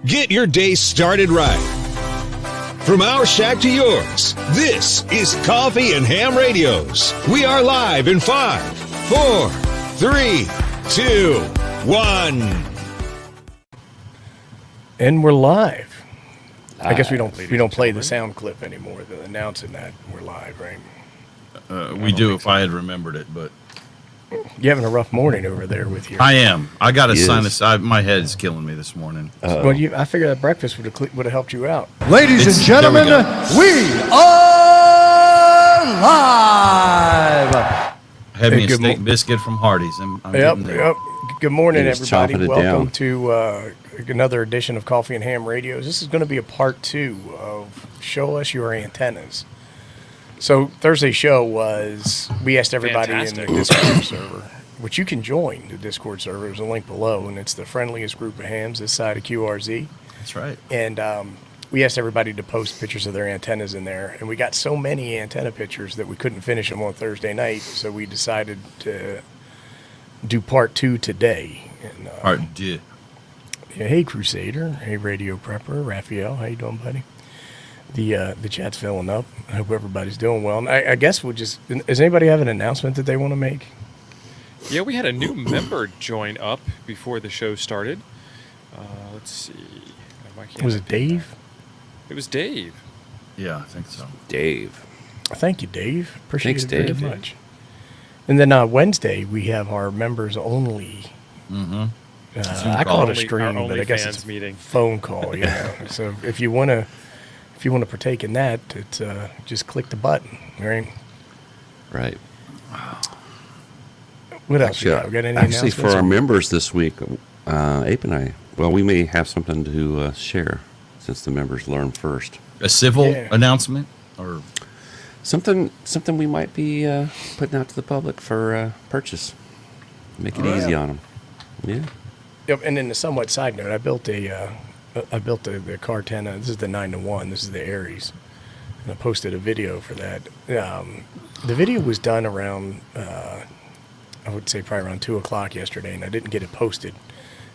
Get your day started right. From our shack to yours, this is Coffee and Ham Radios. We are live in 5, 4, 3, 2, 1. And we're live. I guess we don't play the sound clip anymore. They're announcing that we're live, right? We do if I had remembered it, but You're having a rough morning over there with your. I am. I got a sinus. My head's killing me this morning. Well, I figured that breakfast would have helped you out. Ladies and gentlemen, we are live. I had me a steak biscuit from Hardee's. I'm getting there. Yep. Good morning, He's everybody. chomping it Welcome down. to another edition of Coffee and Ham Radios. This is going to be a part 2 of Show Us Your Antennas. So Thursday's show was, we asked everybody in the Discord server, which you can join the Discord server. There's a link below, and it's the friendliest group of hams this side of QRZ. That's right. And we asked everybody to post pictures of their antennas in there, and we got so many antenna pictures that we couldn't finish them on Thursday night, so we decided to do part 2 today. And, Part 2. yeah, hey, Crusader. Hey, Radio Prepper. Raphael, how you doing, buddy? The chat's filling up. I hope everybody's doing well. And I guess we'll just... Does anybody have an announcement that they want to make? Yeah, we had a new member join up before the show started. Let's see. Was it Dave? It was Dave. Yeah, I think so. Dave. Thank you, Dave. Appreciate Thanks, it very Dave. much. And then Wednesday, we have our members only... Mm-hmm. I call it a Only- stream, our but I guess OnlyFans it's a meeting. phone call. Yeah. So if you want to partake in that, it's just click the button. Right. Right. What else? You got? We got any Actually, for announcements? our members this week, Ape and I, well, we may have something to share since the members learn first. A civil Yeah. announcement? Or Something we might be putting out to the public for purchase. Make it easy on them. Yeah. Yep. And then the somewhat side note, I built the car antenna. This is the 9-to-1. This is the Aries, and I posted a video for that. The video was done around, I would say probably around 2:00 yesterday, and I didn't get it posted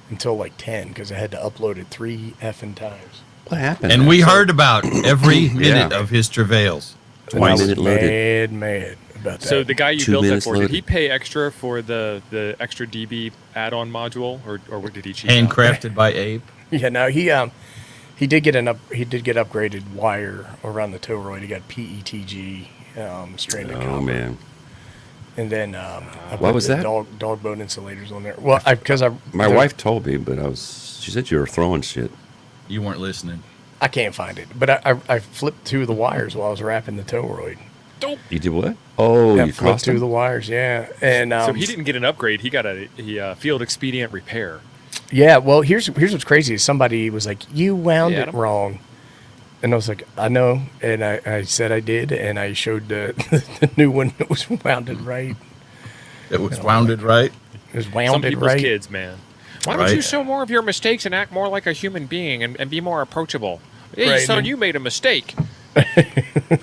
until like 10 because I had to upload it 3 effing times. What happened? and we heard about every minute Yeah. of his travails. And I was 1 minute loaded. mad about that. So the guy you 2 built that minutes for, did loaded. he pay extra for the extra dB add-on module, or what did he cheat out? Handcrafted by Abe. Yeah, no, he did get upgraded wire around the toroid. He got PETG stranded Oh, copper. man. And then I What put was the that? dog bone insulators on there. Well, because My wife told me, but she said you were throwing shit. You weren't listening. I can't find it, but I flipped 2 of the wires while I was wrapping the toroid. You did what? Oh, Yeah, you flipped crossed 2 of the them? wires. Yeah, and So he didn't get an upgrade. He got a field expedient repair. Yeah, well, here's what's crazy is somebody was like, "You wound Yeah, it Adam. wrong," and I was like, "I know," and I said I did, and I showed the new one that was wounded right. It was wounded right. It was Some wounded people's right. kids, man. Why Right. don't you show more of your mistakes and act more like a human being and be more approachable? Hey, Right, son, man. you made a mistake.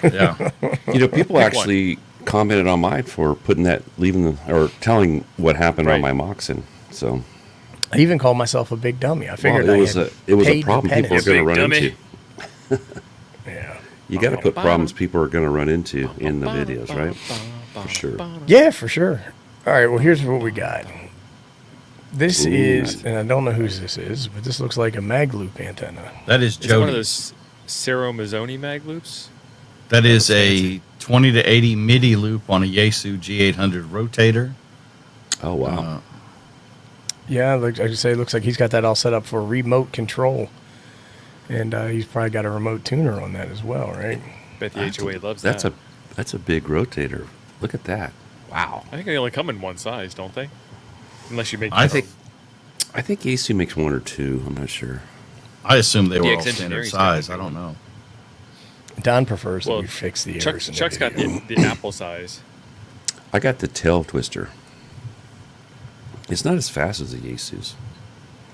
Yeah. People Pick actually commented on mine for telling what happened on Right. my Moxon. So I even called myself a big dummy. I figured it I was had a paid the problem people are penance. going to Big run dummy. into. Yeah. You got to put problems people are going to run into in the videos, right? For sure. Yeah, for sure. All right, well, here's what we got. This Ooh, is, nice. and I don't know whose this is, but this looks like a mag loop antenna. That is Is it one of Jody. those Cero Mazzoni mag loops? That is a 20 to 80 MIDI loop on a Yaesu G800 rotator. Oh wow. Yeah, like I say, it looks like he's got that all set up for remote control. And he's probably got a remote tuner on that as well, right? Bet the HOA loves That's that. a big rotator. Look at that. Wow. I think they only come in one size, don't they? Unless you make. I think Yaesu makes 1 or 2. I'm not sure. I assume they were all DX standard Engineering's size. I got don't know. Don prefers that Well, we fix the Chuck, errors in the Chuck's got video. the Apple size. I got the tail twister. It's not as fast as the Yaesu's,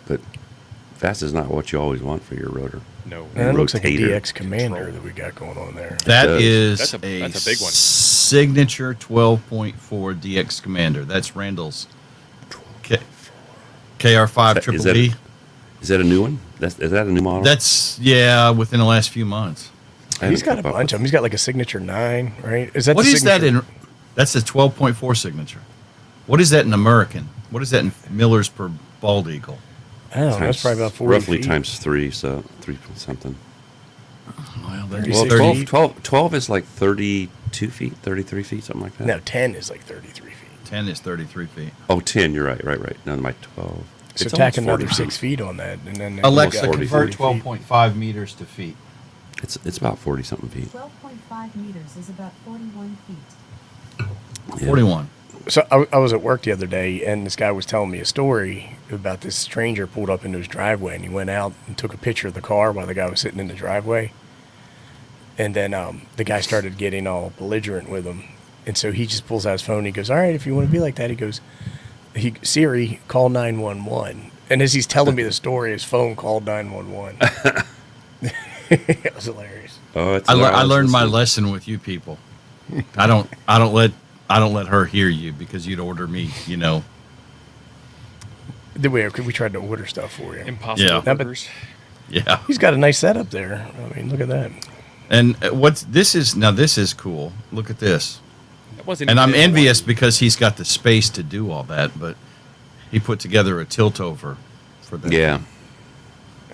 but fast is not what you always want for your rotor. No. And that looks like a rotator DX Commander control. that we got going on there. That does. is That's a big one. signature 12.4 DX Commander. That's Randall's KR5 Is Triple that- B. Is that a new one? Is that a new model? That's within the last few months. He's got a bunch of them. He's got like a Signature 9, right? Is that What the is that Signature? that's a 12.4 signature. What is that in American? What is that in millers per bald eagle? I don't know. That's probably about 40 roughly feet. times 3, so 3 something. Well, Well, Well, 36 feet. 12 is like 32 feet, 33 feet, something like that. No, 10 is like 33 feet. 10 is 33 feet. Oh, 10, you're right. No, my 12. So It's tack almost another 40 6 feet on that, and then Alexa, almost 40 convert feet. 12.5 meters to feet. It's about 40 something feet. 12.5 meters is about 41 feet. Yeah. 41. So I was at work the other day, and this guy was telling me a story about this stranger pulled up into his driveway, and he went out and took a picture of the car while the guy was sitting in the driveway. And then the guy started getting all belligerent with him, and so he just pulls out his phone. And he goes, "All right, if you want to be like that," he goes, "Siri, call 911." And as he's telling me the story, his phone called 911. It was hilarious. Oh, it's I learned my listening. lesson with you people. I don't let her hear you because you'd order me, We tried to order stuff for you. Impossible Yeah. burgers. Yeah. He's got a nice setup there. I mean, look at that. And this is cool. Look at this. That wasn't And even I'm in the envious one. because he's got the space to do all that, but he put together a tilt over for that. Yeah.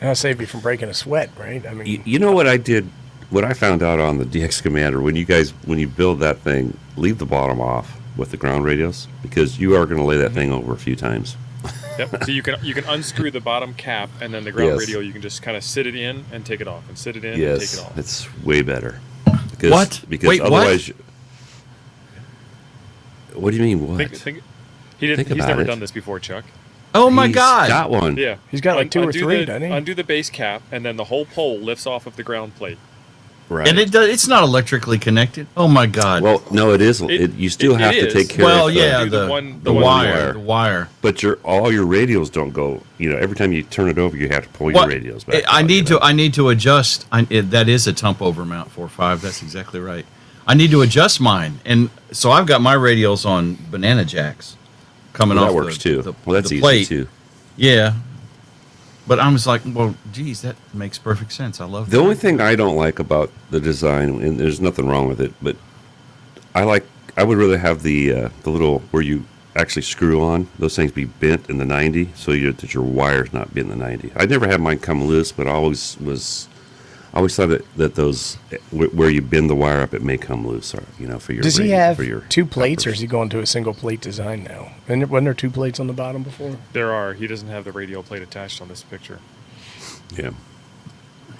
That'll save you from breaking a sweat, right? I mean, You know what I did? What I found out on the DX Commander, when you build that thing, leave the bottom off with the ground radios because you are going to lay that thing over a few times. Yep. So you can unscrew the bottom cap, and then the ground Yes. radio you can just kind of sit it in and take it off, and sit it in and take Yes, it off. it's way better. Because, What? Because Wait, what? otherwise, what do you mean? What? He's Think never about it. done this before, Chuck. Oh my He's God. got one. Yeah. He's got like 2 or Undo 3, doesn't he? Undo the base cap, and then the whole pole lifts off of the ground plate. Right. And it's not electrically connected. Oh my God. Well, no, it is. You still it have to is. take care Well, of yeah, Do the the, one- the the one wire, wire. the wire. But all your radios don't go. Every time you turn it over, you have to pull your Well, radios back. I out, need you know? to. I need to adjust. That is a tump over mount 4.5. That's exactly right. I need to adjust mine, and so I've got my radios on banana jacks coming Well, off. that works too. Well, that's the easy plate. too. Yeah, but I was like, well, geez, that makes perfect sense. I love The that. only thing I don't like about the design, and there's nothing wrong with it, but I would rather have the little where you actually screw on those things be bent in the 90, so that your wire's not bent in the 90. I never had mine come loose, but I always thought that those where you bend the wire up, it may come loose, or for your. Does he radio- have for your 2 plates, or uppers. is he going to a single plate design now? And wasn't there 2 plates on the bottom before? There are. He doesn't have the radio plate attached on this picture. Yeah.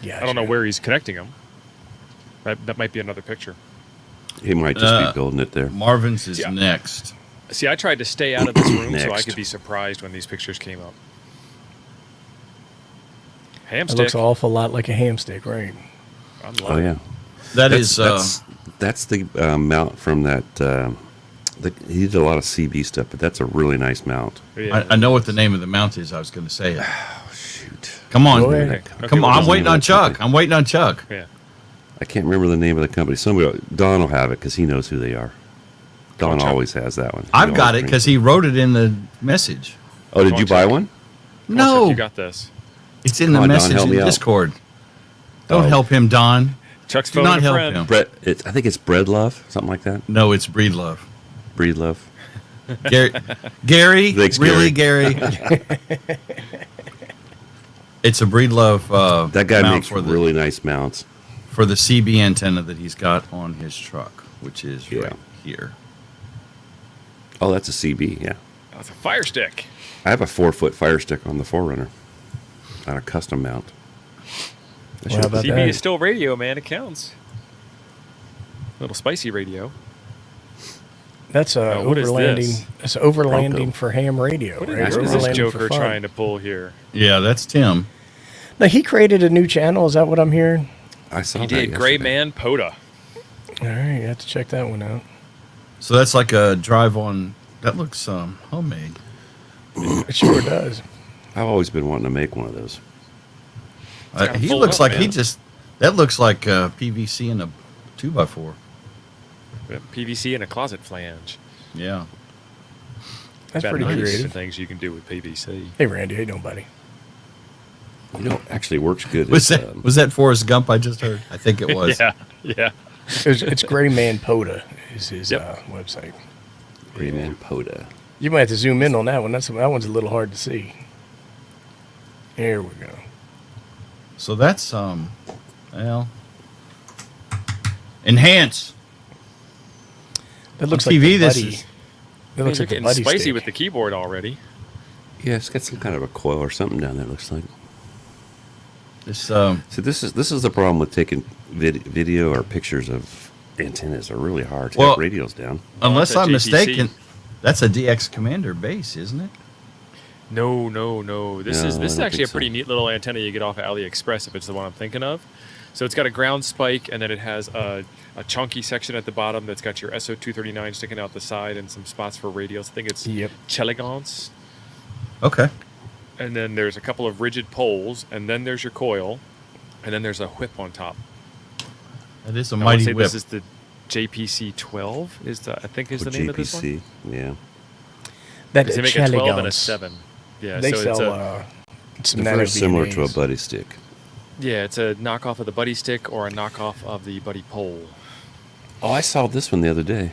Yeah, I don't know where he's connecting them. That might be another picture. He might just be building it there. Marvin's is Yeah. next. See, I tried to stay out of this room so I Next. could be surprised when these pictures came up. It Hamstick. looks an awful lot like a ham stick, right? I love Oh it. yeah. That's the mount from that. He did a lot of CB stuff, but that's a really nice mount. Yeah. I know what the name of the mount is. I was going to say it. Shoot, Come on, Go ahead. Okay, come what on. is I'm the waiting name on of that Chuck. company? I'm waiting on Chuck. Yeah. I can't remember the name of the company. Don will have it because he knows who they are. Don Chuck. always has that one. He I've got always it because brings he wrote it in the message. Oh, did Come you on, buy Chuck. one? Come on, Chuck, No, you got this. it's in Come the on, Don, message help in me out. Discord. Don't Oh. help him, Don. Chuck's Do phoning not a help friend. him. Brett. I think it's Bread Love, something like that. No, it's Breed Love. Breed Love. Gary, Thanks, really, Gary? It's a Breed Love That guy mount makes for the really nice mounts. for the CB antenna that he's got on his truck, which is Yeah. right here. Oh, that's a CB. Yeah, That's a fire stick. I have a 4-foot Fire Stick on the 4Runner on a custom mount. Well, how about CB that? is still radio, man. It counts. Little spicy radio. That's what is overlanding. this? That's overlanding Bronco. for ham radio, What right? is this Overlanding Joker for fun. trying to pull here? Yeah, that's Tim. Now he created a new channel. Is that what I'm hearing? I saw He that did. Gray yesterday. Man Poda. All right, you have to check that one out. So that's like a drive on. That looks homemade. It sure does. I've always been wanting to make one of those. gotta He pull looks up, like he man. just. That looks like PVC in a 2x4. PVC and a closet flange. Yeah. That's About pretty 90% creative. things you can do with PVC. Hey, Randy, how you doing, buddy? Actually works good. Was that Forrest Gump I just heard? I think it was. Yeah. It's Gray Man Poda is his Yep. website. Rayman Poda. You might have to zoom in on that one. That one's a little hard to see. There we go. So that's enhance. That looks On like TV, the this buddy. is- That looks You're like the getting buddy spicy stick. with the keyboard already. Yeah, it's got some kind of a coil or something down there. It looks like. This So this is the problem with taking video or pictures of antennas. Are really hard to Well- have radios down. unless it's a I'm JTC. mistaken, that's a DX Commander base, isn't it? No. This No, is I this is don't actually think a pretty so. neat little antenna you get off of AliExpress if it's the one I'm thinking of. So it's got a ground spike, and then it has a chunky section at the bottom that's got your SO239 sticking out the side and some spots for radios. I think it's Yep. Chelegance. Okay. And then there's a couple of rigid poles, and then there's your coil, and then there's a whip on top. That is a I wanna mighty say whip. this is the JPC-12 is the The name of this one. JPC. Yeah. That Because they make a 12 and a Chelegance. 7. Yeah, They so sell it's some They're nano very similar to a VNAs. buddy stick. it's a knockoff of the buddy stick or a knockoff of the buddy pole. Oh, I saw this one the other day.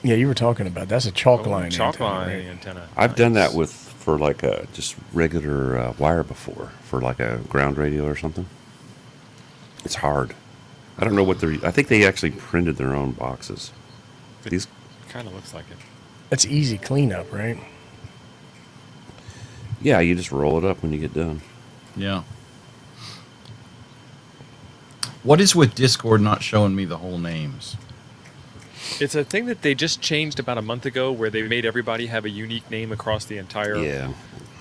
Yeah, you were talking about that's a chalk line. Chalk antenna, line right? antenna. I've done Nice. that for like a just regular wire before, for like a ground radio or something. It's hard. I don't know what I think they actually printed their own boxes. These, Kind of looks like it. That's easy cleanup, right? yeah, you just roll it up when you get done. Yeah. What is with Discord not showing me the whole names? It's a thing that they just changed about a month ago where they made everybody have a unique name across the entire Yeah.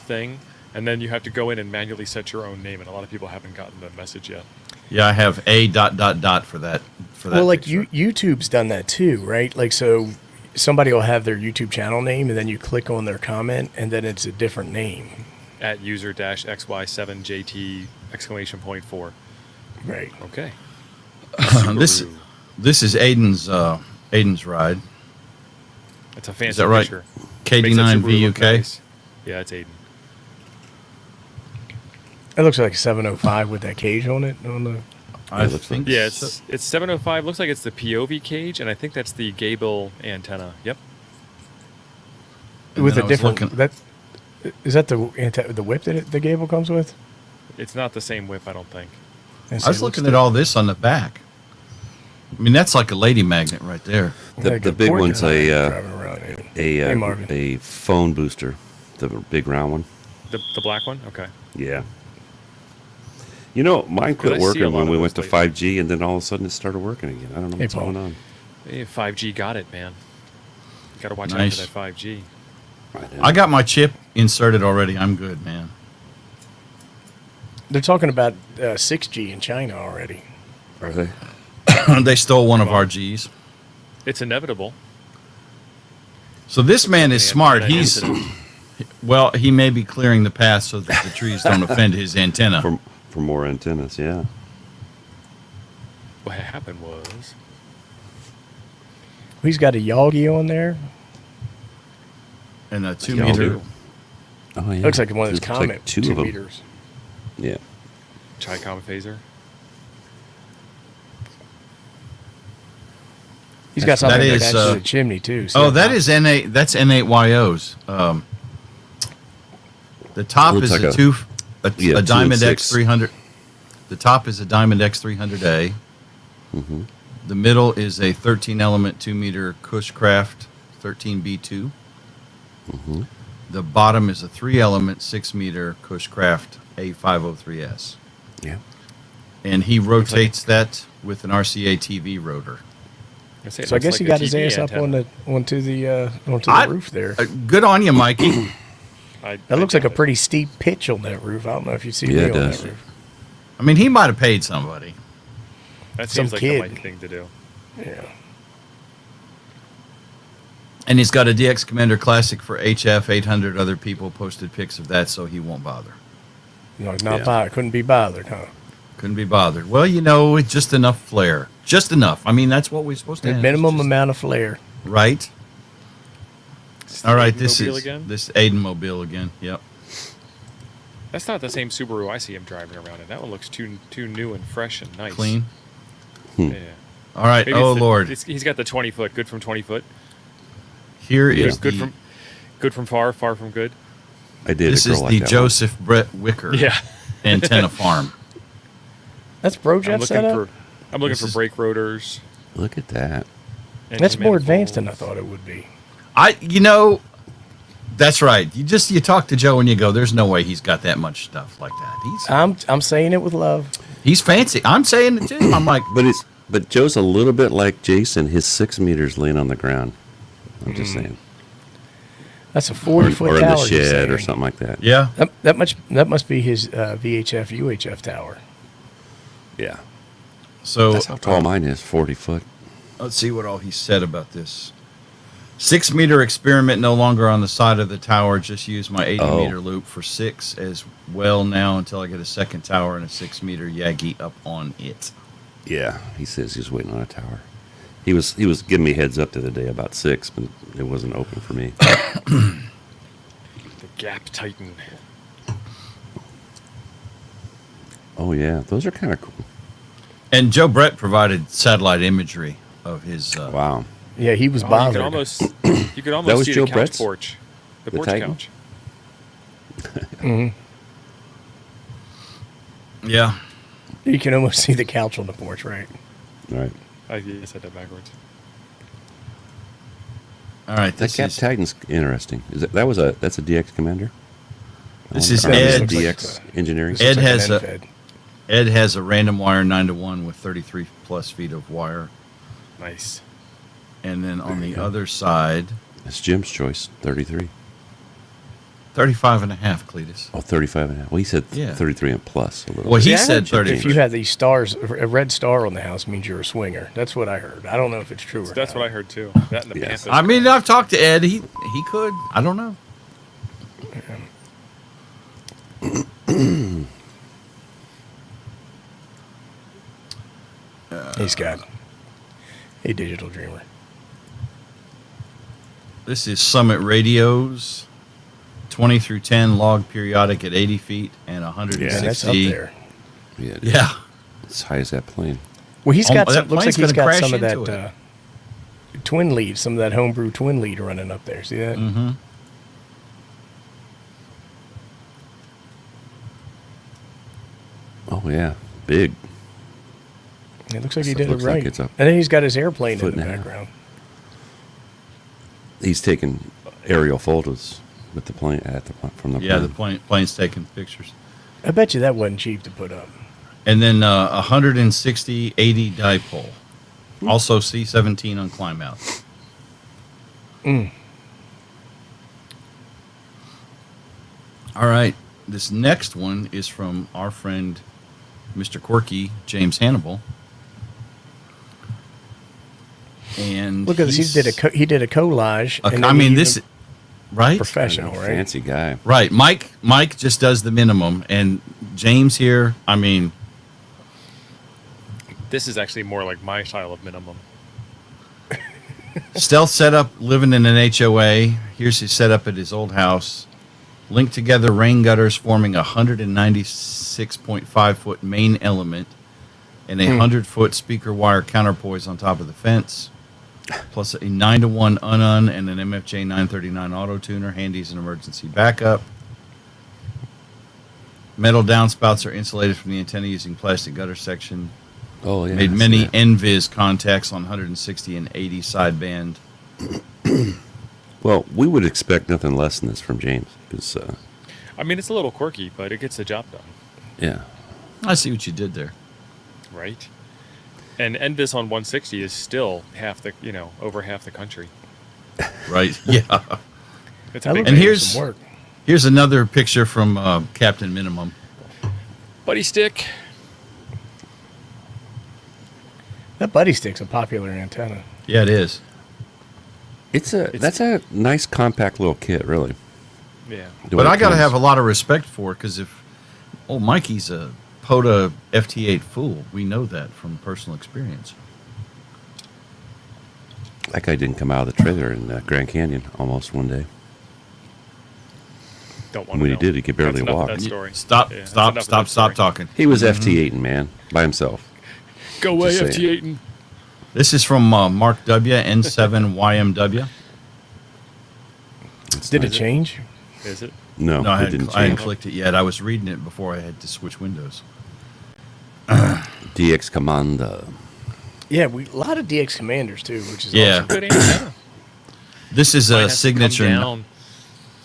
thing. And then you have to go in and manually set your own name, and a lot of people haven't gotten the message yet. Yeah, I have a ... for that. Well, like picture. YouTube's done that too, right? Like, so somebody will have their YouTube channel name, and then you click on their comment, and then it's a different name, At user-xy7jt exclamation point 4. right? Okay. This is Aiden's ride. It's a fancy Is that right? picture. Makes that KD9 Subaru look VUK. nice. Yeah, it's Aiden. It looks like a 705 with that cage on it. On the I It looks think Yeah, so. it's 705. Looks like it's the POV cage, and I think that's the Gable antenna. Yep. And with then a I was different looking- that is that the whip that the Gable comes with? It's not the same whip, I don't think. I was looking at all this on the back. I mean, that's like a lady magnet right there. The big one's a Hey, Marvin. a phone booster, the big round one. The black one? Okay. Yeah. You know, mine quit I see a working lot when of we those went to lately. 5G, and then all of a sudden it started working again. I don't know Hey, what's Paul. going on. Hey, 5G got it, man. Got to watch Nice. out for that 5G. I got my chip inserted already. I'm good, man. They're talking about 6G in China already. Are they? They stole one of our Gs. It's inevitable. So this man is Yeah, smart. that He's incident. well. He may be clearing the path so that the trees don't offend his antenna. For more antennas, yeah. What happened was He's got a Yagi on there. And a 2 Y'all meter. do. Oh yeah. Looks like one of those Looks like Comet two 2 of them. meters. Yeah. Chi-Com phaser. He's got something That is, attached to the chimney too. Oh, that is N8. That's N8YOs. The top Looks is like a a- two, yeah, 2 a and Diamond 6. X300. The top is a Diamond X300A. Mm-hmm. The middle is a 13 element 2 meter Cushcraft 13B2. Mm-hmm. The bottom is a 3 element 6 meter Cushcraft A503S. Yeah. And he rotates that with an RCA TV rotor. So I guess he got his ass up onto the roof there. Good on you, Mikey. That looks like a pretty steep pitch on that roof. I don't know if you see Yeah, me it on does. that roof. I mean, he might have paid somebody. That some seems like kid. the right thing to do. Yeah. And he's got a DX Commander Classic for HF. 800 other people posted pics of that, so he won't bother. No, not Yeah. bothered. Couldn't be bothered, huh? Couldn't be bothered. Well, you know, it's just enough flair. Just enough. I mean, that's what we're supposed to The have. minimum Just- amount of flare. Right? Is All right, Aiden this Mobile is again? this Aiden Mobile again. Yep. That's not the same Subaru I see him driving around in. That one looks too new and fresh and nice. Clean. Yeah. All right. Maybe Oh it's Lord. he's got the 20 foot. Good from 20 foot. Here is Good the, from far from good. I did. This a girl is like the that Joseph Brett Wicker Yeah. antenna farm. That's I'm Brojet looking setup? for This is- brake rotors. one. Look at that. That's engine more advanced than I manifolds. thought it would be. That's right. You talk to Joe and you go, there's no way he's got that much stuff like that. I'm saying it with love. He's fancy. I'm saying it too. I'm like, But Joe's a little bit like Jason. His 6 meters laying on the ground. I'm just saying. That's a Or 40-foot in tower. the he's shed saying. or something like that. yeah. That must be his VHF UHF tower. Yeah. So That's how tall mine is, 40 foot. let's see what all he said about this. 6 meter experiment no longer on the side of the tower. Just use my 80 meter loop for 6 as well now until I get a second tower and a 6 meter Yagi up on it. Yeah, he says he's waiting on a tower. He was giving me heads up the other day about 6, but it wasn't open for me. The Gap Titan. Oh yeah, those are kind of cool. And Joe Brett provided satellite imagery of his. Wow. Yeah, he was Oh, bothered. you could almost That was see Joe the couch Brett's? porch. The The porch Titan? couch. Yeah. You can almost see the couch on the porch, right? All right. I said that backwards. All right. That This Cap is Titan's interesting. That's a DX commander? This is Or Ed. DX engineering. Ed Looks has like a- an end-fed. Ed has a random wire 9-to-1 with 33 plus feet of wire, Nice. and then on There you the go. other side, It's Jim's choice, 33. 35 and a half, Cletus. Oh, 35 and a half. Well, he said Yeah. 33 and plus a little Well, bit. he See, I said heard 30. If you have these stars, a red star on the house means you're a swinger. That's what I heard. I don't know if it's true or That's not. what I heard too. That and the Yes. Panthers. I mean, I've talked to Ed. He could. I don't know. He's got a digital dreamer. This is Summit Radios, 20 through 10 log periodic at 80 feet and 160. Man, that's up there. Yeah. Yeah. As high as that plane. Well, he's got that some, looks like plane's he's gonna got crash some of that into it. twin lead, some of that homebrew twin lead running up there. See that? Mm-hmm. Oh, yeah. Big. It looks like he So it did it looks like right. it's up And then he's got his airplane in foot the and a half. background. He's taking aerial photos with the plane from the Yeah, the plane. plane's taking pictures. I bet you that wasn't cheap to put up. And then 160 80 dipole. Also C-17 on climb out. All right. This next one is from our friend, Mr. Quirky, James Hannibal. And Look at this. He did a collage. and I then mean, he this, even- right? professional, right? Fancy guy. Right. Mike just does the minimum. And James here, I mean, This is actually more like my style of minimum. stealth setup, living in an HOA. Here's his setup at his old house. Linked together rain gutters forming a 196.5 foot main element and a 100-foot speaker wire counterpoise on top of the fence, plus a 9-to-1 unun and an MFJ 939 auto tuner, handy as an emergency backup. Metal downspouts are insulated from the antenna using plastic gutter section. Oh, yeah. Made I see many that. NVIS contacts on 160 and 80 sideband. Well, we would expect nothing less than this from James. Because, I mean, it's a little quirky, but it gets the job done, yeah. I see what you did there. right? And NVIS on 160 is still over half the country. Right? Yeah. It's That a looks big And like deal. here's- some work. Here's another picture from Captain Minimum. Buddy stick. That buddy stick's a popular antenna. Yeah, it is. That's a nice compact little kit, really. Yeah. The But way I it got to comes. have a lot of respect for it because if old Mikey's a POTA FT8 fool, we know that from personal experience. That guy didn't come out of the trailer in Grand Canyon almost one day. Don't want to When know. he did, he could barely That's enough of walk. that story. Stop, Yeah, that's stop, enough of stop, that stop story. talking. He was FT8 man by himself. Go away, Just saying. FT8. This is from Mark W. N7YMW. Did it change? Is it? No, No, I it hadn't, didn't I hadn't change. clicked it yet. I was reading it before I had to switch windows. DX Commander. Yeah, a lot of DX Commanders too, which is Yeah. awesome. Good antenna. This is Mine a has to come signature. down.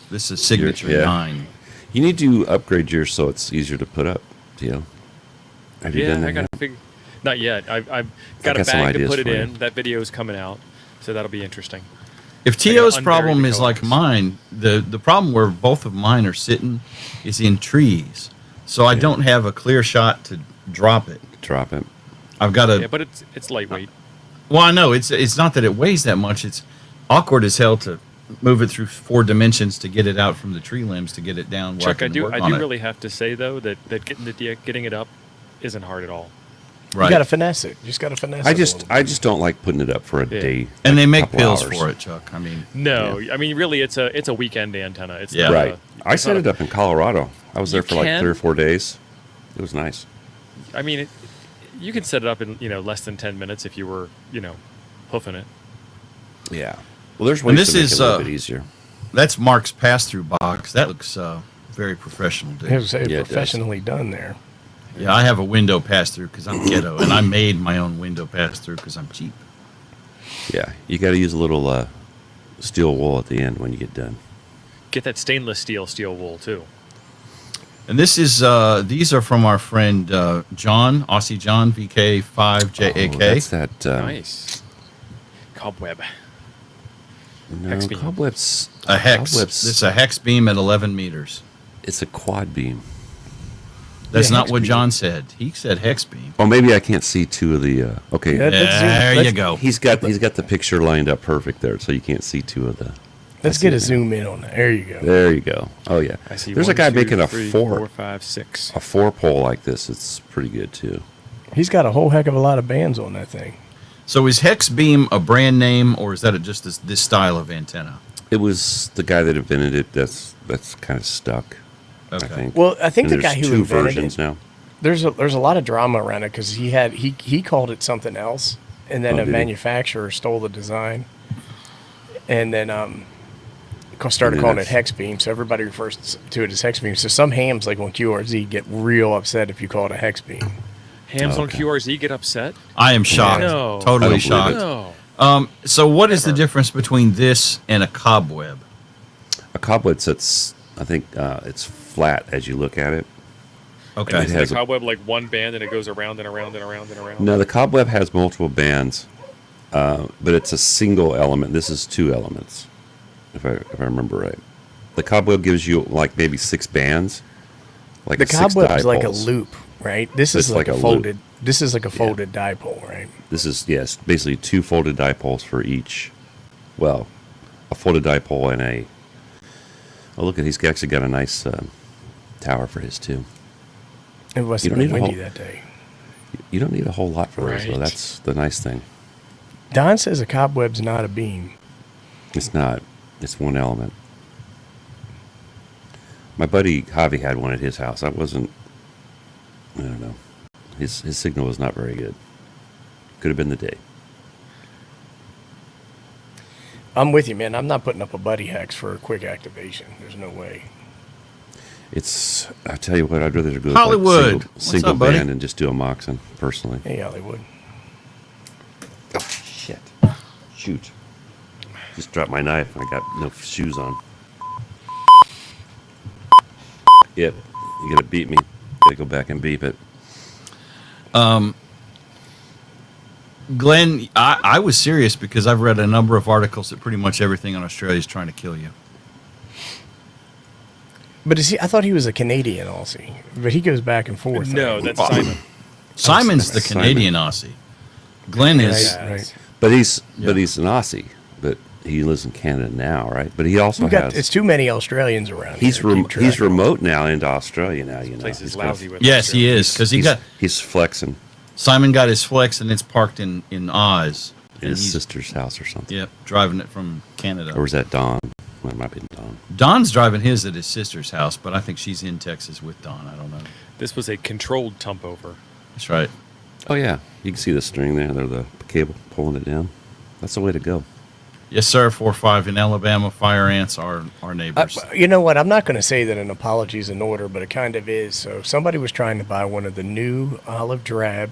This is signature Yeah. 9. You need to upgrade yours so it's easier to put up, Theo. Have you done Yeah, that I got yet? to figure. Not yet. I've got a got some bag to ideas put it for you. in. That video is coming out, so that'll be interesting. If I gotta Tio's unbury problem the is like colors. mine, the problem where both of mine are sitting is in trees. So I don't have a clear shot to drop it. Drop it. I've got to. Yeah, but it's lightweight. Well, I know it's not that it weighs that much. It's awkward as hell to move it through 4 dimensions to get it out from the tree limbs to get it down. Where Chuck, I I can do work on it. really have to say though that getting it up isn't hard at all. You Right. got to finesse it. You just got to finesse it. I just don't like putting it up for a Yeah. day. And like they a make couple pills hours. for it, Chuck. I mean, No, I mean really, it's a weekend antenna. It's Yeah. not Right. I it's set not it up in Colorado. I was there You for like can. 3 or 4 days. It was nice. I mean, you can set it up in less than 10 minutes if you were hoofing it. Yeah. Well, there's And ways this to make is, it a little bit easier. that's Mark's pass-through box. That looks very professional, dude. It was Yeah, it does. professionally done there. Yeah, I have a window pass-through because I'm ghetto, and I made my own window pass-through because I'm cheap. Yeah. You got to use a little steel wool at the end when you get done. Get that stainless steel wool too. And this is these are from our friend John, Aussie John, VK5JAK. Oh, that's that. Nice. Cobweb. No, Hex beam. cobwebs. A hex. Cobwebs. This is a hex beam at 11 meters. It's a quad beam. That's Yeah, not hex what beam. John said. He said hex beam. Oh, maybe I can't see 2 of the. Okay. Yeah, let's zoom- There you let's- go. He's got the picture lined up perfect there, so you can't see 2 of the. Let's get a zoom in on that. There you go. There you go. Oh yeah. I see. There's a 1, guy 2, making a 3, 4 4, 5, 6. a 4-pole like this. It's pretty good too. He's got a whole heck of a lot of bands on that thing. So is hex beam a brand name, or is that just this style of antenna? It was the guy that invented it. That's kind of stuck. Okay. I think. Well, I think And the guy there's who 2 invented versions it, now. there's a lot of drama around it because he called it something else, and then Oh, a did he? manufacturer stole the design, and then started And then calling it that's- hex beam. So everybody refers to it as hex beam. So some hams like on QRZ get real upset if you call it a hex beam. Hams on Okay. QRZ get upset? I am shocked. No. I Totally don't believe shocked. it. No. So what is the Never. difference between this and a cobweb? A cobweb sits. I think it's flat as you look at it. Okay. It Is has the a- cobweb like one band and it goes around and around and around and around? No, the cobweb has multiple bands, but it's a single element. This is 2 elements, if I remember right. The cobweb gives you like maybe 6 bands. Like The 6 cobweb is like a dipoles. loop, right? This is It's like, like a a folded. loop. This is like a folded dipole, right? This is basically 2 folded dipoles for each. Well, a folded dipole and a. Oh, look at he's actually got a nice tower for his too. It must You have don't been need a windy whole- that day. You don't need a whole lot for those, though. Right. That's the nice thing. Don says a cobweb's not a beam. It's not. It's one element. My buddy Javi had one at his house. I don't know. His signal was not very good. Could have been the day. I'm with you, man. I'm not putting up a buddy hex for a quick activation. There's no way. I tell you what, I'd rather go Hollywood. like What's single up, buddy? band and just do a Moxon personally. Hey, Hollywood. Oh, shit. Shoot. Just dropped my knife and I got no shoes on. Yep. You gotta beat me. Gotta go back and beep it. Glenn, I was serious because I've read a number of articles that pretty much everything in Australia is trying to kill you. But is he? I thought he was a Canadian Aussie, but he goes back and forth. No, that's Simon. Simon's the Simon. Canadian Aussie. Glenn is. Right, right. But he's Yeah. an Aussie. But he lives in Canada now, right? But he also We got, has. it's too many Australians around. He's here to keep track he's of. remote now into Australia now. You know, Place He's is got- lousy with Yes, he Australia. is because he's flexing Simon got his Flex and it's parked in Oz. in And his he's, sister's house or something. yep, driving it from Canada. Or was that Don? Well, it might be Dawn. Don's driving his at his sister's house, but I think she's in Texas with Don. I don't know. This was a controlled tump over. That's right. Oh, yeah. You can see the string there. There's the cable pulling it down. That's the way to go. Yes, sir. 4-5 in Alabama. Fire ants are our neighbors. You know what? I'm not going to say that an apology is in order, but it kind of is. So somebody was trying to buy one of the new olive drab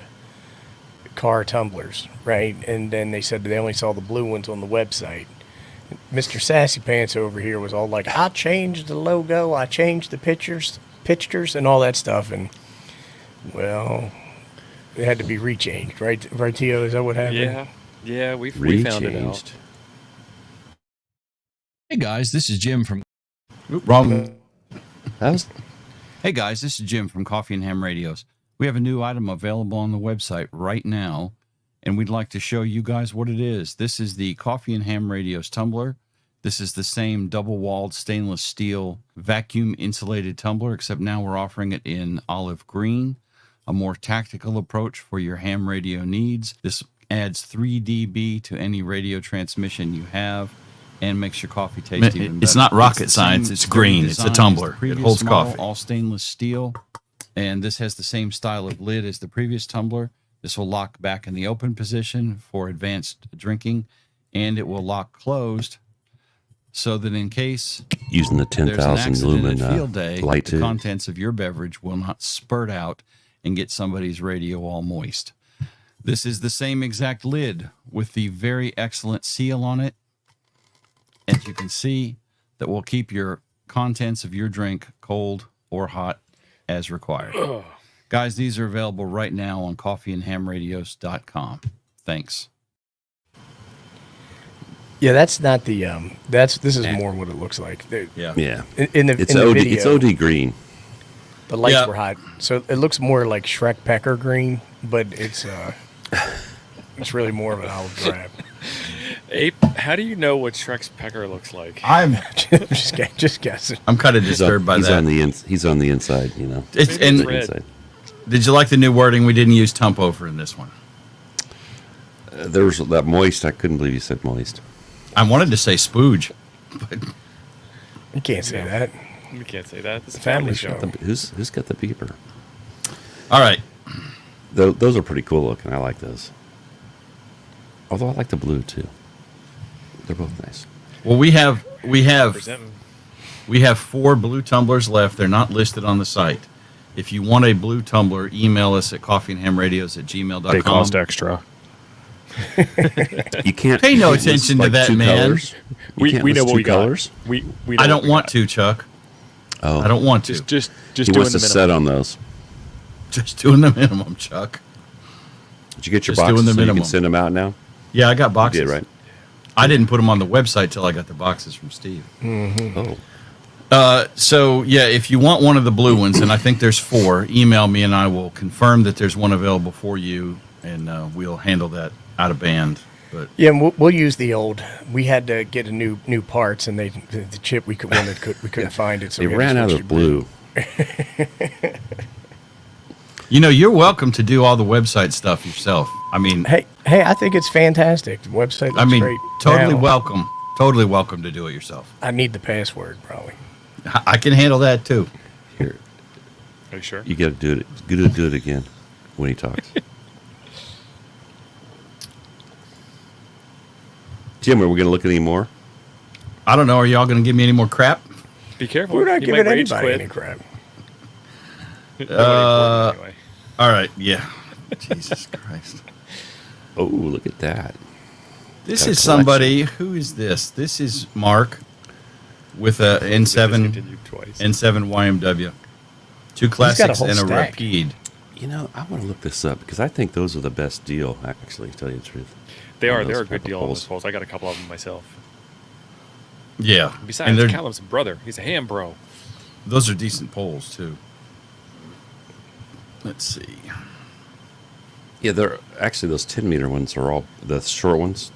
car tumblers, right? And then they said they only saw the blue ones on the website. Mr. Sassy Pants over here was all like, I changed the logo, I changed the pictures, and all that stuff. And, well, it had to be rechanged, right? Right, Tio? Is that what happened? Yeah, we found it out. Hey guys, this is Jim from. Wrong. Hey guys, this is Jim from Coffee and Ham Radios. We have a new item available on the website right now, and we'd like to show you guys what it is. This is the Coffee and Ham Radios tumbler. This is the same double-walled stainless steel vacuum insulated tumbler, except now we're offering it in olive green, a more tactical approach for your ham radio needs. This adds 3 dB to any radio transmission you have and makes your coffee taste even better. It's not rocket science. It's green. It's a tumbler. It holds coffee. All stainless steel. And this has the same style of lid as the previous tumbler. This will lock back in the open position for advanced drinking, and it will lock closed so that in case using the 10,000 lumen field day, light the contents of your beverage will not spurt out and get somebody's radio all moist. This is the same exact lid with the very excellent seal on it. As you can see, that will keep your contents of your drink cold or hot as required. Guys, these are available right now on coffeeandhamradios.com. Thanks. Yeah, that's not the this is more what it looks like. Yeah. In the It's in the OD. video, It's OD green. the lights Yeah. were hot, so it looks more like Shrek Pecker green, but it's really more of an olive drab. Ape, how do you know what Shrek's pecker looks like? I'm just guessing. I'm kind of disturbed by he's that. He's on the inside, you know. It's, Maybe and it's red. Inside. did you like the new wording? We didn't use tump over in this one. There was that moist. I couldn't believe you said moist. I wanted to say spooge, but You can't say that. We can't say that. This is a Family family show. show. Who's got the beeper? all right. Those are pretty cool looking. I like those. Although I like the blue too. They're both nice. Well, we have Presenting. 4 blue tumblers left. They're not listed on the site. If you want a blue tumbler, email us at coffeeandhamradios@gmail.com. They cost extra. You can't Pay no list, attention to like, that, 2 man. colors? You We can't know list what 2 we got. colors? We know I what don't we want got. to, Chuck. Oh, I don't want to. Just He doing wants the to minimum. set on those. Just doing the minimum, Chuck. Did you get your Just doing boxes the so you minimum. can send them out now? Yeah, I got boxes. You did, right? I didn't put them on the website till I got the boxes from Steve. Oh, So, yeah, if you want one of the blue ones, and I think there's 4, email me and I will confirm that there's one available for you, and we'll handle that out of band. But Yeah, and we'll use the old. We had to get a new parts, and the chip we couldn't find it. So they we had to ran out switch of to blue. you know, you're welcome to do all the website stuff yourself. I mean, Hey, I think it's fantastic. The website looks great. totally Now, welcome. Totally welcome to do it yourself. I need the password probably. I can handle that too. Here, Are you sure? you got to do it. Good to do it again when he talks. Jim, are we going to look at any more? I don't know. Are y'all going to give me any more crap? Be careful. We're not You giving might rage anybody quit. any crap. Anyway. All right. Yeah. Jesus Christ. Oh, look at that. This Got a is somebody. Who is this? This is Mark with a N7 Discontinued twice. N7 YMW. 2 got a classics whole and a stack. Rapide. You know, I want to look this up because I think those are the best deal, actually, to tell you the truth. They are. on They're those a good type of deal on poles. those poles. I got a couple of them myself. Yeah. And Besides, they're, Callum's brother. He's a ham bro. those are decent poles too. Let's see. Yeah, they're actually those 10-meter ones are all the short ones.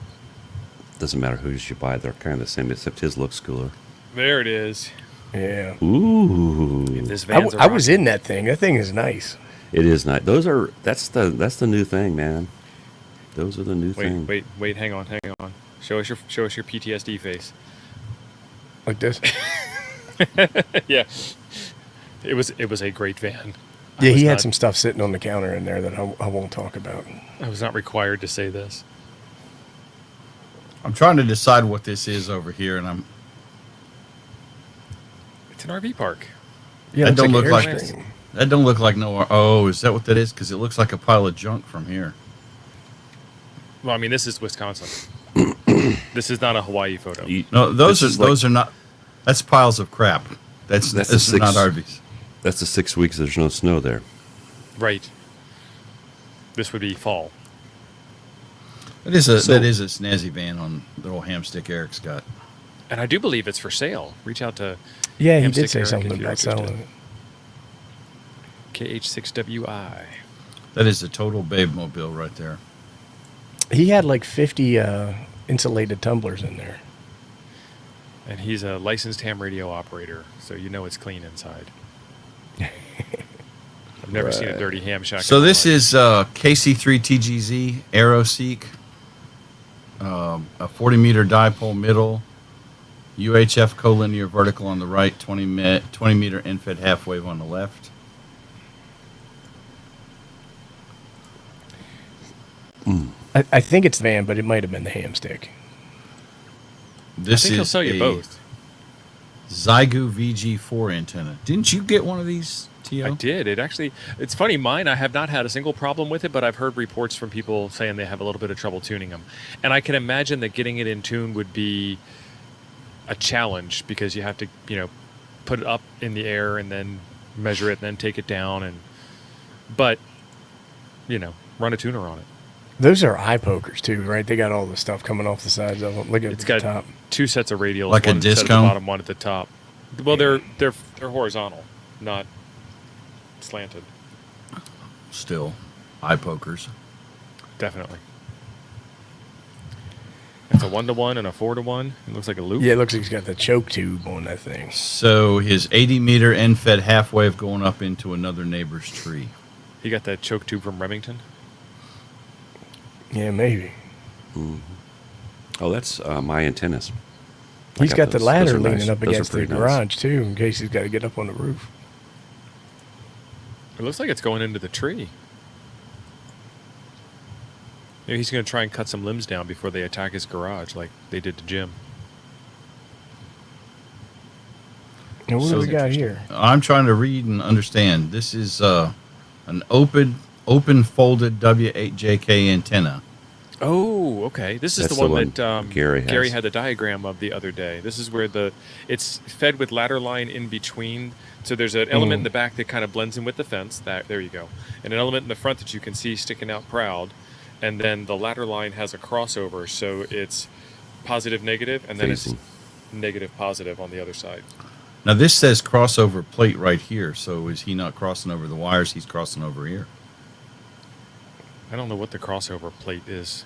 Doesn't matter whose you buy; they're kind of the same, except his looks cooler. There it is. Yeah. Ooh, This Vans I was in that thing. That thing is nice. it is nice. Those are that's the new thing, man. Those are the new thing. Wait. Hang on. Show us your PTSD face. like this. Yeah. It was a great van. Yeah, he had not- some stuff sitting on the counter in there that I won't talk about. I was not required to say this. I'm trying to decide what this is over here, and It's an RV park. Yeah, that it's don't like look an like Airstream. that. Don't look like no. Oh, is that what that is? Because it looks like a pile of junk from here. Well, I mean, this is Wisconsin. This is not a Hawaii photo. No, those This is those are not. That's piles of crap. That's That's this the is not six- RVs. That's the 6 weeks there's no snow there. Right. This would be fall. That is a So- that is a snazzy van on the old hamstick Eric's got. And I do believe it's for sale. Reach out to Yeah, he Hamstick did say Eric something if you're about interested. selling it. KH6WI. That is a total babe mobile right there. He had like 50 insulated tumblers in there. And he's a licensed ham radio operator, so you know it's clean inside. I've never seen a dirty ham shack. So in my this life. is KC3 TGZ AeroSeek, a 40-meter dipole middle, UHF collinear vertical on the right, 20-meter end-fed half wave on the left. I think it's the van, but it might have been the hamstick. I This think he'll is sell you a both. Zygu VG4 antenna. Didn't you get one of these, T.O.? I did. It's funny, mine, I have not had a single problem with it, but I've heard reports from people saying they have a little bit of trouble tuning them. And I can imagine that getting it in tune would be a challenge because you have to, put it up in the air and then measure it and then take it down. But, run a tuner on it. Those are eye pokers too, right? They got all the stuff coming off the sides of them. Look at It's the got top. two sets of radials, Like a one set at the discount? bottom, one at the top. Well, they're horizontal, not slanted. Still, eye pokers. Definitely. It's a 1-to-1 and a 4-to-1. It looks like a loop. Yeah, it looks like he's got the choke tube on that thing. So his 80-meter end-fed half wave going up into another neighbor's tree. He got that choke tube from Remington. Yeah, maybe. Oh, that's my antennas. I He's got the those. ladder Those are leaning nice. up Those are against the pretty nice. garage too, in case he's got to get up on the roof. It looks like it's going into the tree. Maybe he's going to try and cut some limbs down before they attack his garage like they did to Jim. Now, what So do we got here? I'm trying to read and understand. This is an open folded W8JK antenna. Oh, okay. This is That's the one the one that Gary has. had the diagram of the other day. This is where it's fed with ladder line in between. So there's an element in the back that kind of blends in with the fence. There you go. And an element in the front that you can see sticking out proud. And then the ladder line has a crossover, so it's positive, negative, and then Facing. it's negative, positive on the other side. Now this says crossover plate right here. So is he not crossing over the wires? He's crossing over here. I don't know what the crossover plate is.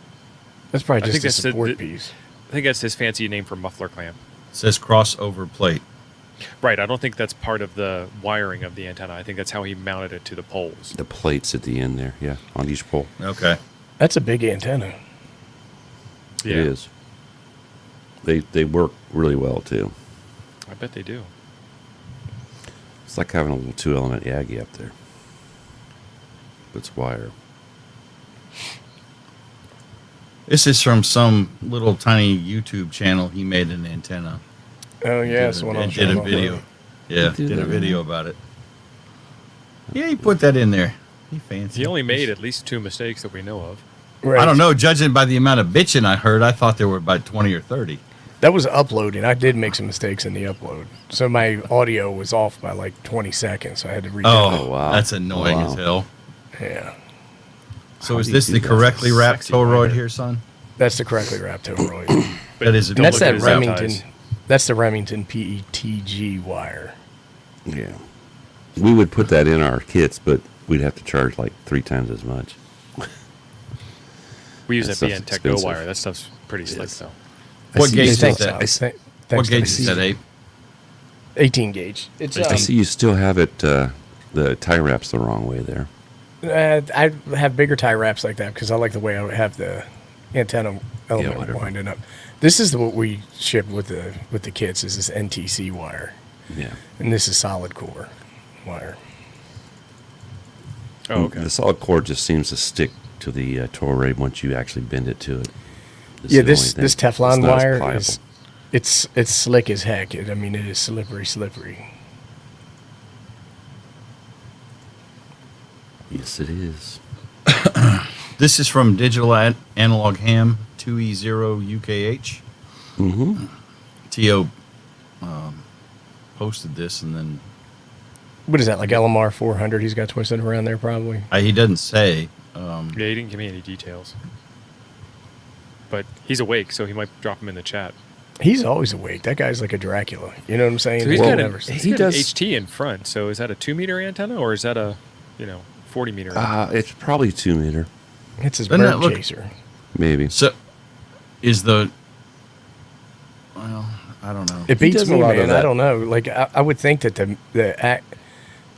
That's probably I just think a that's support piece. I think that's his fancy name for muffler clamp. It says crossover plate. Right, I don't think that's part of the wiring of the antenna. I think that's how he mounted it to the poles. The plates at the end there, yeah, on each pole. Okay. That's a big antenna. Yeah, It is. They work really well too. I bet they do. It's like having a little 2-element Yagi up there. It's wire. This is from some little tiny YouTube channel. He made an antenna. Oh yeah, that's Did the one a- I'm and did a showing off. video. Yeah, He did did a that. video about it. Yeah, he put that in there. He fancy. He only made at least 2 mistakes that we know of. Right. I don't know. Judging by the amount of bitching I heard, I thought there were about 20 or 30. That was uploading. I did make some mistakes in the upload, so my audio was off by like 20 seconds. So I had to redo Oh, Oh, wow. That's annoying Wow. as hell. it. Yeah, So How is do you this do the that? correctly wrapped Sexy Toroid writer. here, son? that's the correctly wrapped Toroid. That is a Don't And that's look at that his Remington. ties. That's the Remington PETG wire. Yeah. We would put that in our kits, but we'd have to charge like 3 times as much. We use That that BN stuff's Tech Go expensive. wire. That stuff's pretty slick, is. though. What see gauge you is still- that? Thanks What to gauge the is that, season. Abe? 18 gauge. It's I see you still have it, the tie wraps the wrong way there. I have bigger tie wraps like that because I like the way I have the antenna element whatever. winding up. This is what we ship with the kits. Is this NTC wire, Yeah. and this is solid core wire. Oh, okay. The solid core just seems to stick to the tow ray once you actually bend it to it. Yeah, the this only thing. Teflon It's not as wire pliable. is it's slick as heck. I mean, it is slippery. Yes, it is. This is from Digital Analog Ham 2E0 UKH. Mm-hmm. T.O. Posted this, and then What is that, like LMR 400? He's got twisted around there, probably. he doesn't say. Yeah, he didn't give me any details. But he's awake, so he might drop him in the chat. He's always awake. That guy's like a Dracula. You know what I'm saying? So he's Well, got, never an, sleep. he's got does- an HT in front. So is that a 2-meter antenna or is that a 40-meter? It's probably 2 meter, It's his Doesn't that bird look- chaser. maybe. So, is the well, I don't know. It beats does a me, lot of man. I that. don't know. Like I would think that the act.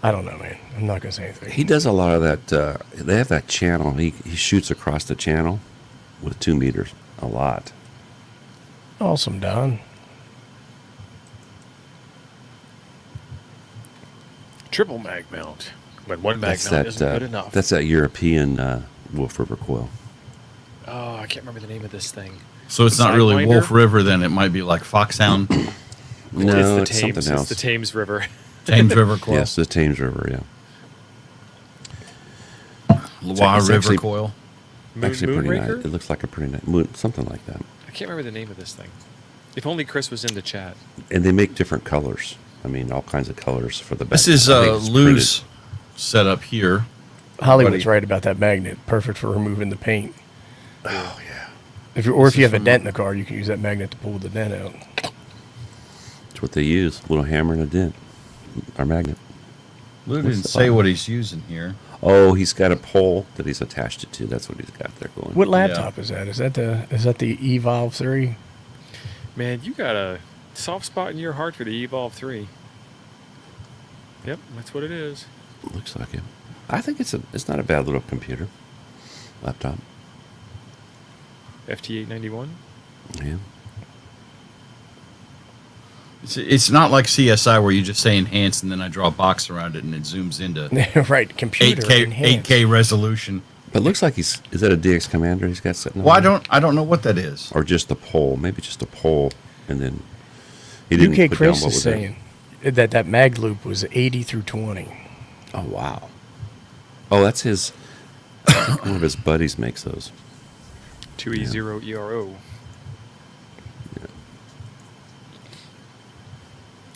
I don't know, man. I'm not gonna say anything. He does a lot of that. They have that channel. He shoots across the channel with 2 meters. A lot. Awesome, Don. Triple mag mount. But one mag That's mount that. isn't good enough. That's that European Wolf River coil. Oh, I can't remember the name of this thing. So it's not really Sidewinder? Wolf River, then it might be like Foxhound, No, it's it's the Thames. something else. It's the Thames River. Thames River coil, Yes, the Thames River. Yeah. Loire It's River actually- coil. Actually, pretty nice. Moonraker? It looks like a pretty nice moon, something like that. I can't remember the name of this thing. If only Chris was in the chat. And they make different colors. I mean, all kinds of colors for the back. This is I think it's Lou's setup here. Hollywood's Buddy. right about that magnet. Perfect for removing the paint. printed. Oh yeah, If you have a dent in the car, you can use that magnet to pull the dent out. that's what they use. A little hammer and a dent. Our magnet. Lou What's didn't the say bottom? what he's using here. Oh, he's got a pole that he's attached it to. That's what he's got there going. What laptop is that? Is that the Evolve 3? Man, you got a soft spot in your heart for the Evolve 3. Yep, that's what it is. Looks like it. I think it's not a bad little computer. Laptop. FT891. Yeah. It's not like CSI where you just say enhance and then I draw a box around it and it zooms into Right, computer 8K enhanced. 8K resolution. But it looks like is that a DX Commander he's got sitting? Well, over there? I don't know what that is. Or just a pole? Maybe just a pole, and then he didn't UK put Chris down what is was saying that mag loop was 80 through 20. Oh wow. Oh, that's his. One of his buddies makes those. 2E0ERO.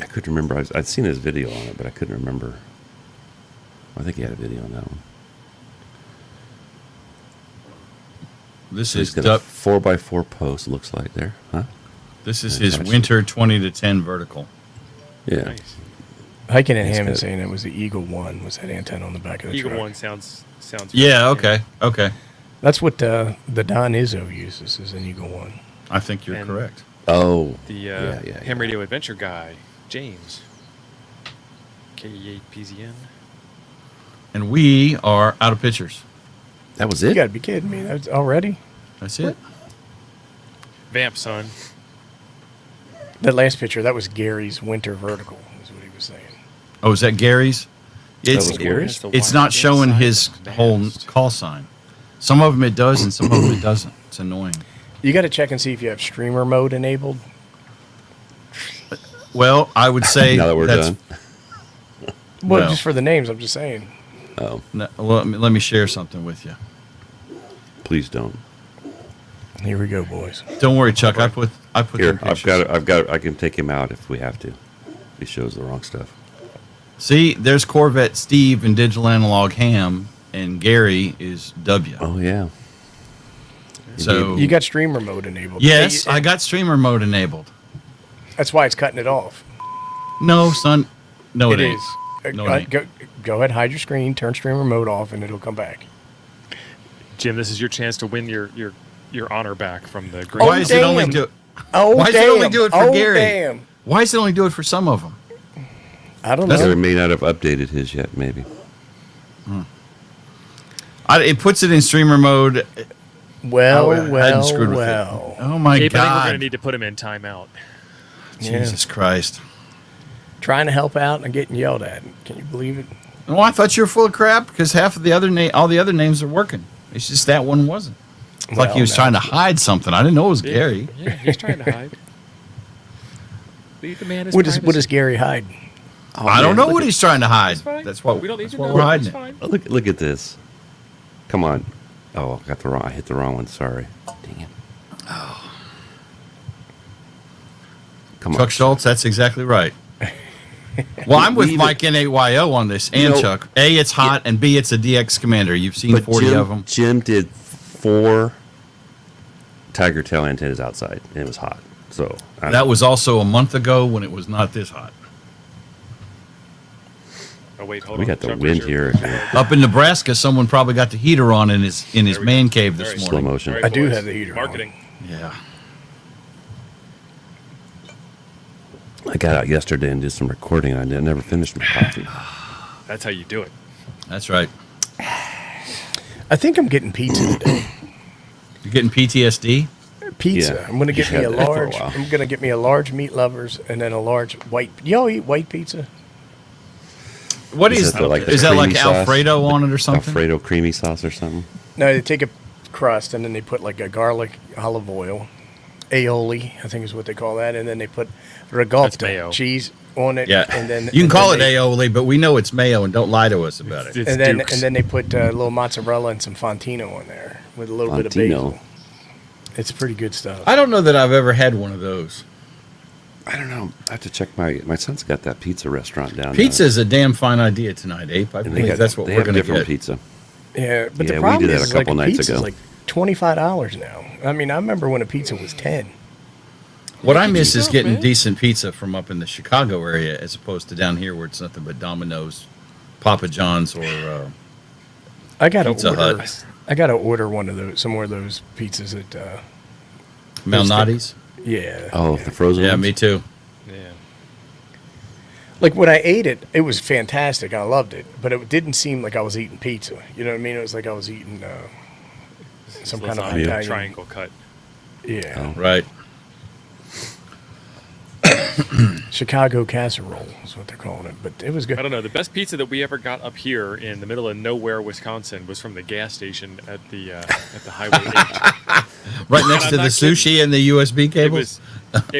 I couldn't remember. I'd seen his video on it, but I couldn't remember. I think he had a video on that one. This So he's is got a 4x4 post. Looks like there, huh? this is Yeah, his gotcha. winter 20 to 10 vertical. Yeah. Nice. Hiken and He's Hammond got- saying it was the Eagle 1 was that antenna on the back of the Eagle truck. 1 sounds. Yeah, okay. That's what the Don Izzo uses is an Eagle 1. I think you're And- correct. Oh. The yeah. ham radio adventure guy, James. KE8PZN. And we are out of pictures. That was You it. got to be kidding me. That's already? That's it. Vamp, son. That last picture, that was Gary's winter vertical, is what he was saying. Oh, is that Gary's? It's was Gary's? it's not showing his whole call sign. Some of them it does, and some of them it doesn't. It's annoying. You got to check and see if you have streamer mode enabled. Well, I would say Now that we're that's, done. Well, Well. just for the names, I'm just saying. Oh, No, well, let me share something with you. please don't. Here we go, boys. Don't worry, Chuck. I put Here, them I've pictures. got it. I can take him out if we have to. If he shows the wrong stuff. See, there's Corvette Steve and Digital Analog Ham, and Gary is W. Oh yeah. So You got streamer mode enabled. yes, Hey, I got streamer mode enabled. That's why it's cutting it off. No, son. No, it, It ain't. is. No, it ain't. Go ahead, hide your screen, turn streamer mode off, and it'll come back. Jim, this is your chance to win your honor back from the green. Why does it only damn. do? Oh, Why does it only do it for Gary? Damn. Why does it only do it for some of them? I don't That's- know. Gary may not have updated his yet. Maybe. It puts it in streamer mode Well, I hadn't well, screwed with it. well. Oh my Abe, I think we're going to God! need to put him in timeout. Jesus Christ! Trying to help out and getting yelled at. Can you believe it? Oh, I thought you were full of crap because half of the other all the other names are working. It's just that one wasn't. It's like he was trying to hide something. I didn't know it was Gary. Yeah, he's trying to hide. Leave the man his What privacy. does Gary hide? Oh, I don't man, know what he's trying to hide. It's fine. That's what we don't need that's to what know. we're hiding It's it. fine. Look at this. Come on. Oh, I hit the wrong one. Sorry. Dang it. Oh. Come Chuck on. Schultz, that's exactly right. Well, I'm with Mike N8YO on this, and Chuck. A, it's hot, and B, it's a DX Commander. You've seen 40 of them. Jim did 4 tiger tail antennas outside, and it was hot. So That was also a month ago when it was not this hot. Oh wait, hold we on. got the Chuck, wind where's your- here. Up in Nebraska, someone probably got the heater on in his There we man go. cave All this right. Slow morning. motion. All right, I do boys. have the heater on. Marketing. Yeah. I got out yesterday and did some recording on it. I never finished my coffee. That's how you do it. That's right. I think I'm getting pizza today. You're getting PTSD? Pizza. Yeah. I'm gonna get You me a had that for a large. while. I'm gonna get me a large meat lovers and then a large white. Y'all eat white pizza? What Is is that like the is that like creamy sauce? Alfredo on it or something? Alfredo creamy sauce or something. No, they take a crust and then they put like a garlic olive oil, aioli, I think is what they call that, and then they put That's ricotta mayo. cheese on it. Yeah. and then you can and call then it they- aioli, but we know it's mayo, and don't lie to us about it. It's And then Dukes. they put a little mozzarella and some Fontino on there with a little bit of Fontino. basil. It's pretty good stuff. I don't know that I've ever had one of those. I don't know. I have to check my son's got that pizza restaurant down Pizza is a damn fine idea tonight, Ape. I And believe that's what they we're have going to different get. pizza. Yeah, but Yeah, the we problem did that is a couple like nights pizza's ago. like $25 now. I mean, I remember when a pizza was 10. What I miss is yourself, getting man. decent pizza from up in the Chicago area as opposed to down here where it's nothing but Domino's, Papa John's, or I gotta Pizza order. Hut. I gotta order some more of those pizzas at. Malnati's. Yeah. Oh, the frozen Yeah, ones? me too. Yeah. Like when I ate it, it was fantastic. I loved it, but it didn't seem like I was eating pizza. You know what I mean? It was like I was eating some kind of Lasagna, Italian. triangle cut. Yeah, Right. Chicago casserole is what they're calling it. But it was good. I don't know. The best pizza that we ever got up here in the middle of nowhere, Wisconsin, was from the gas station at the Highway 8. Right next I'm to the not sushi and the USB It cables.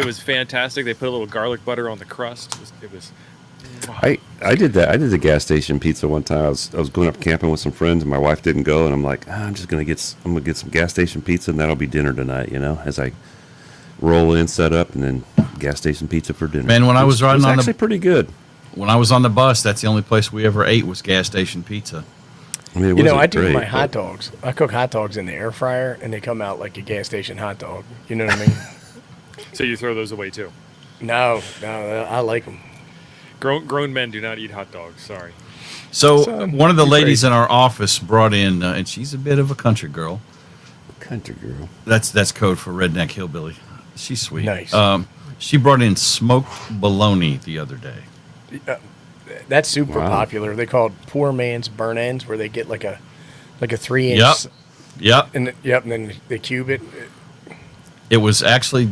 was fantastic. They put a little garlic butter on the crust. It was I did that. I did the gas station pizza one time. I was going up camping with some friends, and my wife didn't go, and I'm like, I'm gonna get some gas station pizza, and that'll be dinner tonight. You know, as I roll in, set up, and then gas station pizza for dinner. Man, when I was riding it on the- actually pretty good. When I was on the bus, that's the only place we ever ate was gas station pizza. I mean, it You know, wasn't I do great, my hot but- dogs. I cook hot dogs in the air fryer, and they come out like a gas station hot dog. You know what I mean? so you throw those away too. No, I like them. Grown men do not eat hot dogs. Sorry. So Son, one of the you're ladies crazy. in our office brought in, and she's a bit of a country girl. Country girl. That's code for redneck hillbilly. She's sweet. Nice. She brought in smoked bologna the other day. That's super Wow. popular. They call it poor man's burn ends, where they get like a 3-inch. Yep. Yep. And then they cube it. It was actually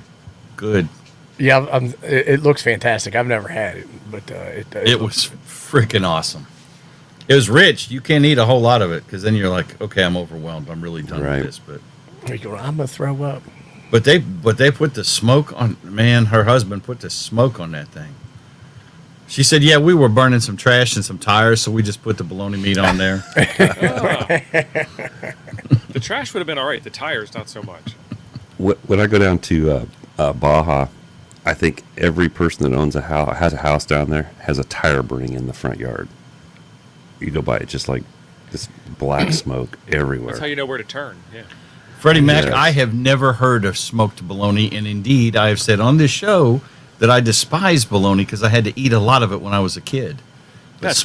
good. Yeah, it looks fantastic. I've never had it, but It was freaking awesome. It was rich. You can't eat a whole lot of it because then you're like, okay, I'm overwhelmed. I'm really done Right. with this. But I'm gonna throw up. they put the smoke on. Man, her husband put the smoke on that thing. She said, "Yeah, we were burning some trash and some tires, so we just put the bologna meat on there." The trash would have been all right. The tires, not so much. When I go down to Baja, I think every person that owns a house, has a house down there, has a tire burning in the front yard. You go by it, just like this black smoke everywhere. That's how you know where to turn. Yeah. Freddie Mac, Yes. I have never heard of smoked bologna, and indeed, I have said on this show that I despise bologna because I had to eat a lot of it when I was a kid. But That's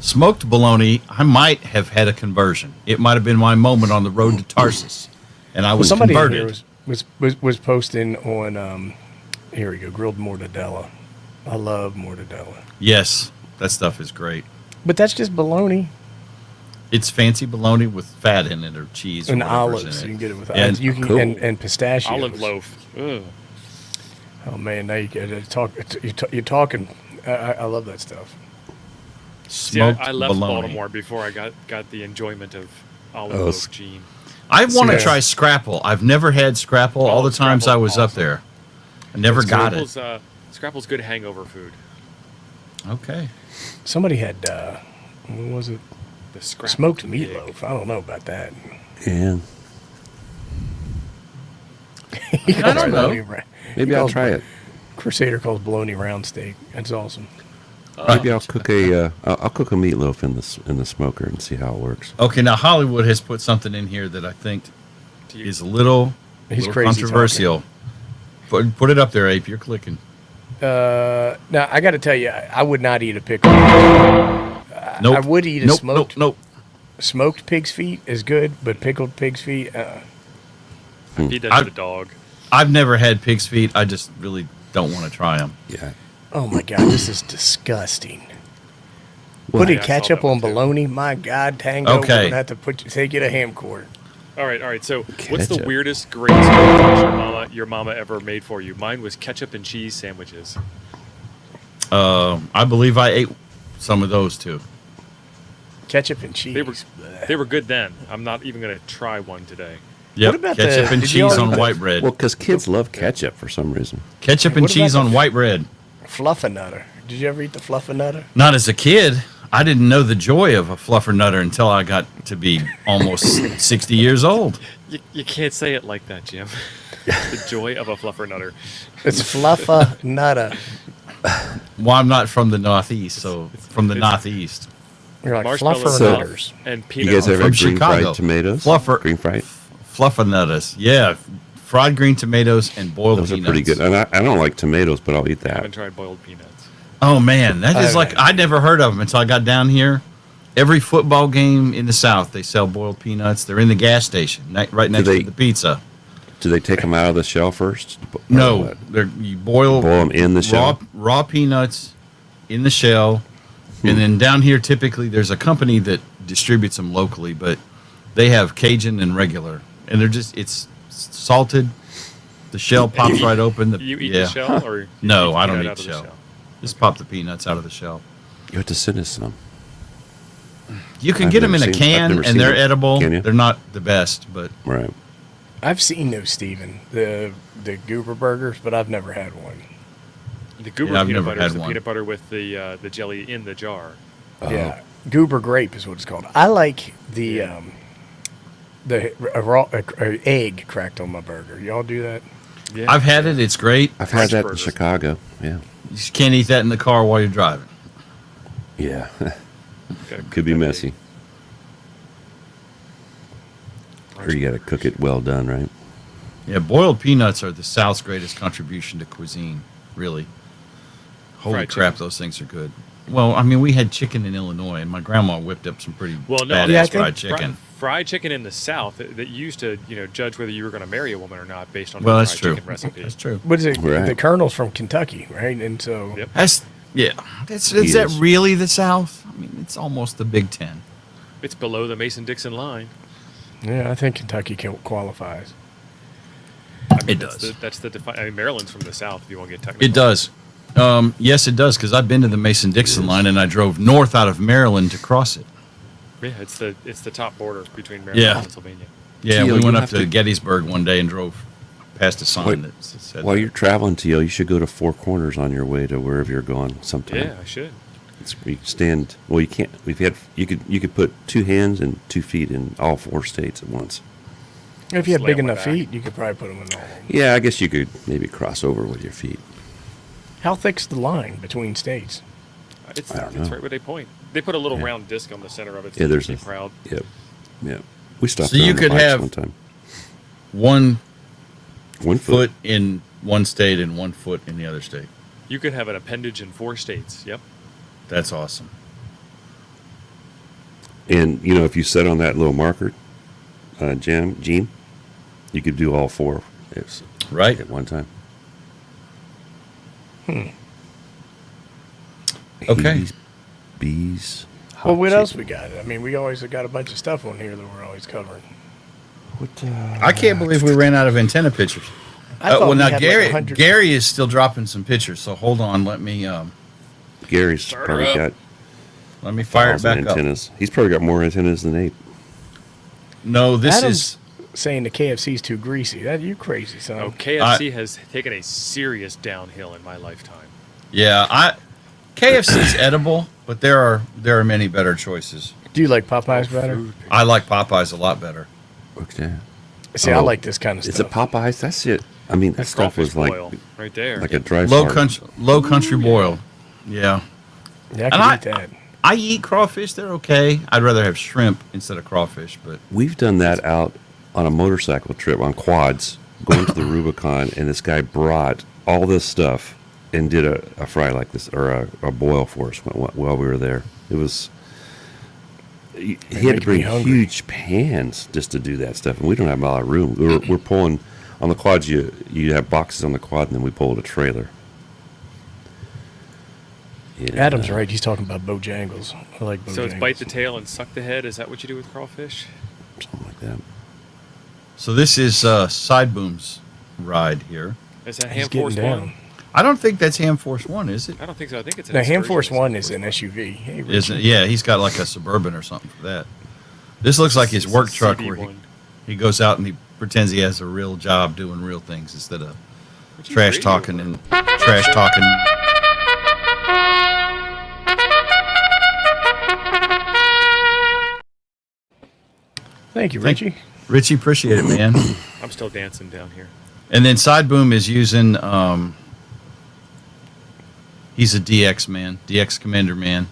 smoked bologna, I might have had a conversion. It might have been my moment on the road to Tarsus, and I was Somebody in converted. here was posting on. Here we go, grilled mortadella. I love mortadella, Yes, that stuff is great. but that's just bologna. It's fancy bologna with fat in it or cheese And or whatever's olives. in You it. can get it with And- you can Cool. and pistachios. Olive loaf. Ugh. Oh man, now you get to talk. You're talking. I love that stuff. See, I Smoked left bologna. Baltimore before I got the enjoyment of olive Oh, loaf gene. I want to Yeah. try Scrapple. I've never had Scrapple. All the times I Scrapple's was up awesome. there, I never got it. Scrapple's good hangover food. Okay. Somebody had what was it? The Scrapple Smoked pig. meatloaf. I don't know about that. Yeah. He calls don't know. bologna Maybe he I'll calls try it. Crusader calls bologna round steak. That's awesome. Maybe I'll cook I'll cook a meatloaf in the smoker and see how it works. Okay. Now Hollywood has put something in here that I think Do you- is a little, He's little crazy controversial. Put it up there, Ape. You're clicking. Now I got to tell you, I would not eat a pickle. Nope. I would eat a nope, smoked Nope. smoked pig's feet is good, but pickled pig's feet. Feed that I- to the dog. I've never had pig's feet. I just really don't want to try them. Yeah. Oh my god, this is disgusting. Well, Putting I saw ketchup that one on too. bologna, my god, Tango. Okay. We're gonna have to take you to ham court. All right. So, what's the Ketchup. weirdest grace your mama ever made for you? Mine was ketchup and cheese sandwiches. I believe I ate some of those too. Ketchup and cheese. They were good then. I'm not even gonna try one today. Yep. What about ketchup the- and did you cheese all on eat the- white bread. Well, because kids love ketchup for some reason. Ketchup and What about cheese on the- white bread. Fluffernutter. Did you ever eat the fluffernutter? Not as a kid. I didn't know the joy of a fluffernutter until I got to be almost 60 years old. You can't say it like that, Jim. The joy of a fluffernutter. It's fluffernutter. Well, I'm not from the Northeast, so from the it's- Northeast. You're like Marshmallows fluffernutters. and You peanut guys ever from had green Chicago. fried tomatoes? Fluffer- Green fried? Fluffernutters. Yeah. Fried green tomatoes and boiled Those are peanuts. pretty good. And I don't like tomatoes, but I'll eat I haven't that. tried boiled peanuts. Oh, man. That is I- like, I never heard of them until I got down here. Every football game in the South, they sell boiled peanuts. They're in the gas station, right next they- to the pizza. Do they take them out of the shell first? Or No, what? you boil Boil 'em in the shell? raw peanuts in the shell, and then down here typically there's a company that distributes them locally, but they have Cajun and regular, and they're just it's salted. The shell pops right open. You eat the shell, or you No, eat I don't peanut eat out of the shell. Just pop the peanuts out of the shell. You have to send us some. You can I've get them in never a seen- I've can, never and seen they're it. edible. Can you? They're not the best, but Right. I've seen those, Steven, the goober burgers, but I've never had one. The goober Yeah, I've peanut never butter had is the one. peanut butter with the jelly in the jar. Yeah, goober grape is what it's called. I like the raw egg cracked on my burger. Y'all do that? Yeah. I've had it. It's great. I've French had that burgers. in Chicago. Yeah. You just can't eat that in the car while you're driving. Yeah. Gotta Could cook be that messy. egg. Or you got to cook it well done, right? Yeah, boiled peanuts are the South's greatest contribution to cuisine, really. Holy Fried crap, chicken. those things are good. Well, I mean, we had chicken in Illinois, and my grandma whipped up some pretty Well, no, badass yeah, I think fried chicken. Fried chicken in the South that you used to judge whether you were going to marry a woman or not based on Well, her that's fried true. chicken recipe. That's true. What is it? Right. The Colonel's from Kentucky, right? And so Yep. Yeah. Is He that is. really the South? I mean, it's almost the Big Ten. It's below the Mason-Dixon line. yeah, I think Kentucky qualifies. I mean, It that's does. That's I mean, Maryland's from the South. If you want to get technical, It does. Yes, it does, because I've been to the Mason-Dixon line, and I drove north out of Maryland to cross it. Yeah, it's the top border between Maryland Yeah. and Pennsylvania. Yeah, Gio, we you went up have to to- Gettysburg one day and drove past a sign Wait, that said While that. you're traveling, Teal, you should go to Four Corners on your way to wherever you're going sometime. Yeah, I should. You stand. Well, you can't. You could put 2 hands and 2 feet in all 4 states at once. If you had Lay big on my enough back. feet, you could probably put them in all. Yeah, I guess you could maybe cross over with your feet. How thick's the line between states? It's I don't it's know. right where they point. They put a little Yeah. round disc on the center of it. So Yeah, there's a a crowd. Yep. Yep. We stopped. So there you on the could bikes have- one time. 1 1 foot in one state and 1 foot in the other state. You could have an appendage in 4 states. Yep. That's awesome. And if you set on that little marker, Gene, you could do all 4 Right? at one time. Okay. Bees, Well, what else we got? I mean, we always got a bunch of stuff on here that we're always covering. I can't believe we ran out of antenna pictures. I thought Well, we now had like Gary 100. Gary is still dropping some pictures. So hold on. Let me Gary's probably got fire it 1,000 back up. antennas. He's probably got more antennas than Abe. No, this Adam's is saying the KFC's too greasy. That you crazy, son. Oh, KFC has taken a serious downhill in my lifetime. KFC's edible, but there are many better choices. Do you like Popeyes better? I like Popeyes a lot better. Okay. See, I like this kind of Is it stuff. Popeyes? That's it. I mean, that That's stuff crawfish was like boil right there. like a dry Low fart. country boiled. Yeah. Yeah, I And can eat that. I eat crawfish. They're okay. I'd rather have shrimp instead of crawfish, but We've done that out on a motorcycle trip on quads, going to the Rubicon, and this guy brought all this stuff and did a fry like this, or a boil for us while we were there. It was. He had to making bring me hungry. huge pans just to do that stuff, and we don't have a lot of room. We're pulling on the quads. You have boxes on the quad, and then we pulled a trailer. Yeah. Adam's right. He's talking about Bojangles. I like Bojangles. So it's bite the tail and suck the head. Is that what you do with crawfish? Something like that. so this is Side Boom's ride here. Is that He's Ham getting Force down. One? I don't think that's Ham Force One, is it? I don't think so. I think it's an The Ham excursion Force with One Ham is Force an One. SUV. Hey, Isn't it? Richie. Yeah, he's got like a Suburban or something for that. This looks like his It's work a truck CB where one. he goes out and he pretends he has a real job doing real things instead of What's your trash radio talking for? and trash talking. Thank you, Richie. Richie, appreciate it, man. I'm still dancing down here. And then Side Boom is using. He's a DX man, DX Commander man.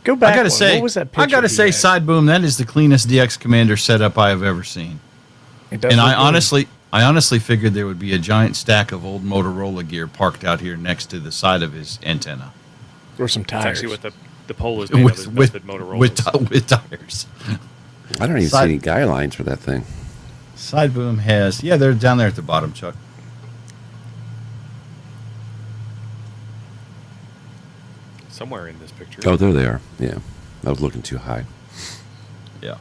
Go back. I gotta one. say, what was that I picture gotta he say, had? Side Boom, that is the cleanest DX Commander setup I have ever seen. It does And look I good. honestly figured there would be a giant stack of old Motorola gear parked out here next to the side of his antenna. or some It's tires. actually what the pole is made of. Is melted Motorola. with tires. I don't even Side- see any guy lines for that thing. Side Boom has, yeah, they're down there at the bottom, Chuck. Somewhere in this picture. Oh, there they are. Yeah, I was looking too high. Yeah.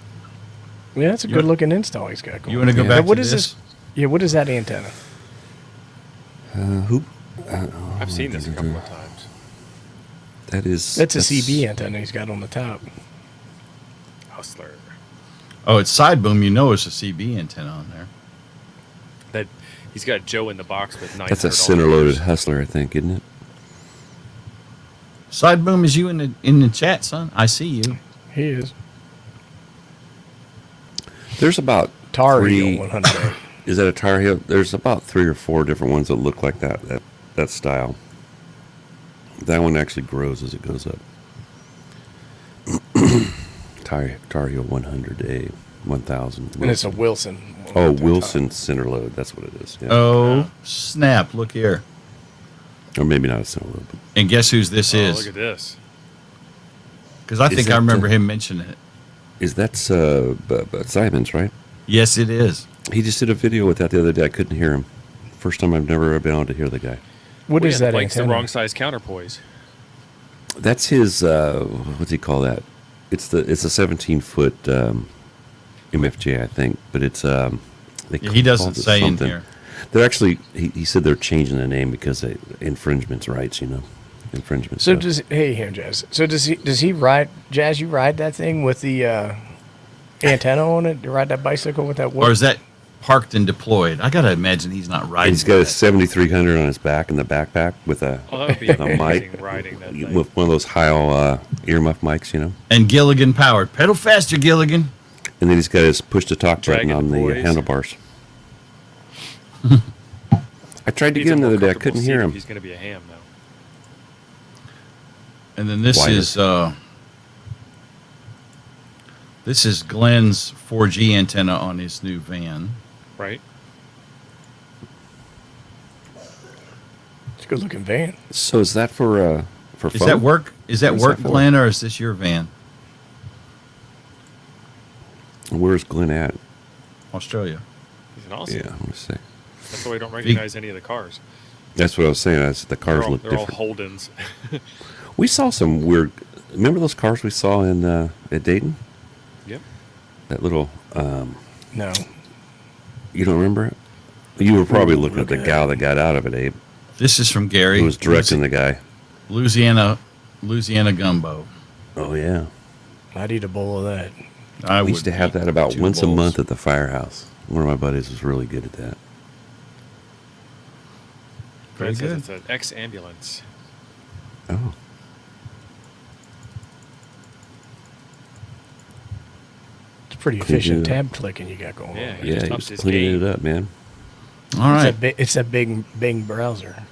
Yeah, that's a You- good looking install he's got going. You want to go Yeah. back What to is this? Yeah, what is that antenna? Who? I've seen this a couple of times. That is. That's a CB antenna he's got on the top. Hustler. Oh, it's Side Boom. You know it's a CB antenna on there. That he's got Joe in the box with 900. That's a center-loaded Hustler, I think, isn't it? Side Boom is you in the chat, son. I see you. He is. There's about Tar three. Heel 100. Is that a Tar Heel? There's about 3 or 4 different ones that look like that style. That one actually grows as it goes up. Tar Heel 100A, 1000. And it's a Wilson. Oh, Wilson center load. That's what it is. Yeah. Oh, snap. Look here. Or maybe not a center load. But And guess whose this Oh, is? look at this. Because I Is think that I remember the- him mentioning it. is that Simon's, right? Yes, it is. He just did a video with that the other day. I couldn't hear him. First time I've never been able to hear the guy. What Well, is yeah, that the bike's antenna? the wrong size counterpoise. That's his. What's he call that? It's a 17-foot MFJ, I think, but it's. Yeah, he doesn't called it say in something. here. They're actually. He said they're changing the name because of infringements rights. Infringement. So stuff. hey Jazz. So does he ride Jazz? You ride that thing with the antenna on it? You ride that bicycle with that? Or is that parked and deployed? I got to imagine he's not And riding. he's got a that. 7300 on his back in the backpack with a Oh, that would be with a amazing mic riding that thing. with one of those Heil earmuff mics. And Gilligan powered. Pedal faster, Gilligan. And then he's got his push to talk button Dragging on the the boys. handlebars. I tried to Needs get a him the more other day. I comfortable couldn't seat hear if him. He's going to be a ham, though. And then this Wider. is Glenn's 4G antenna on his new van. Right? It's a good looking van. So is that for Is fun? that work? Is that What is work, that for? Glenn, or is this your van? Where's Glenn at? Australia. He's an awesome. Yeah, let me see. That's why we don't recognize any of the cars. That's what I was saying. The cars look They're all different. Holdens. We saw some weird. Remember those cars we saw in at Dayton? Yep. That little. No. You don't remember it? You were probably Ooh, looking at the look at gal that. that got out of it, Abe. This is from Gary. Who was directing the guy? Louisiana gumbo. Oh yeah. I'd eat a bowl of that. I We used to have that about 2 once a bowls. month at the firehouse. One of my buddies was really good at that. Very Brad says good. it's an ex-ambulance. Oh. It's pretty Clean efficient it up. tab clicking you got going Yeah. on. He Yeah, just he upped was his cleaning game. it up, man. All right. It's that Bing browser.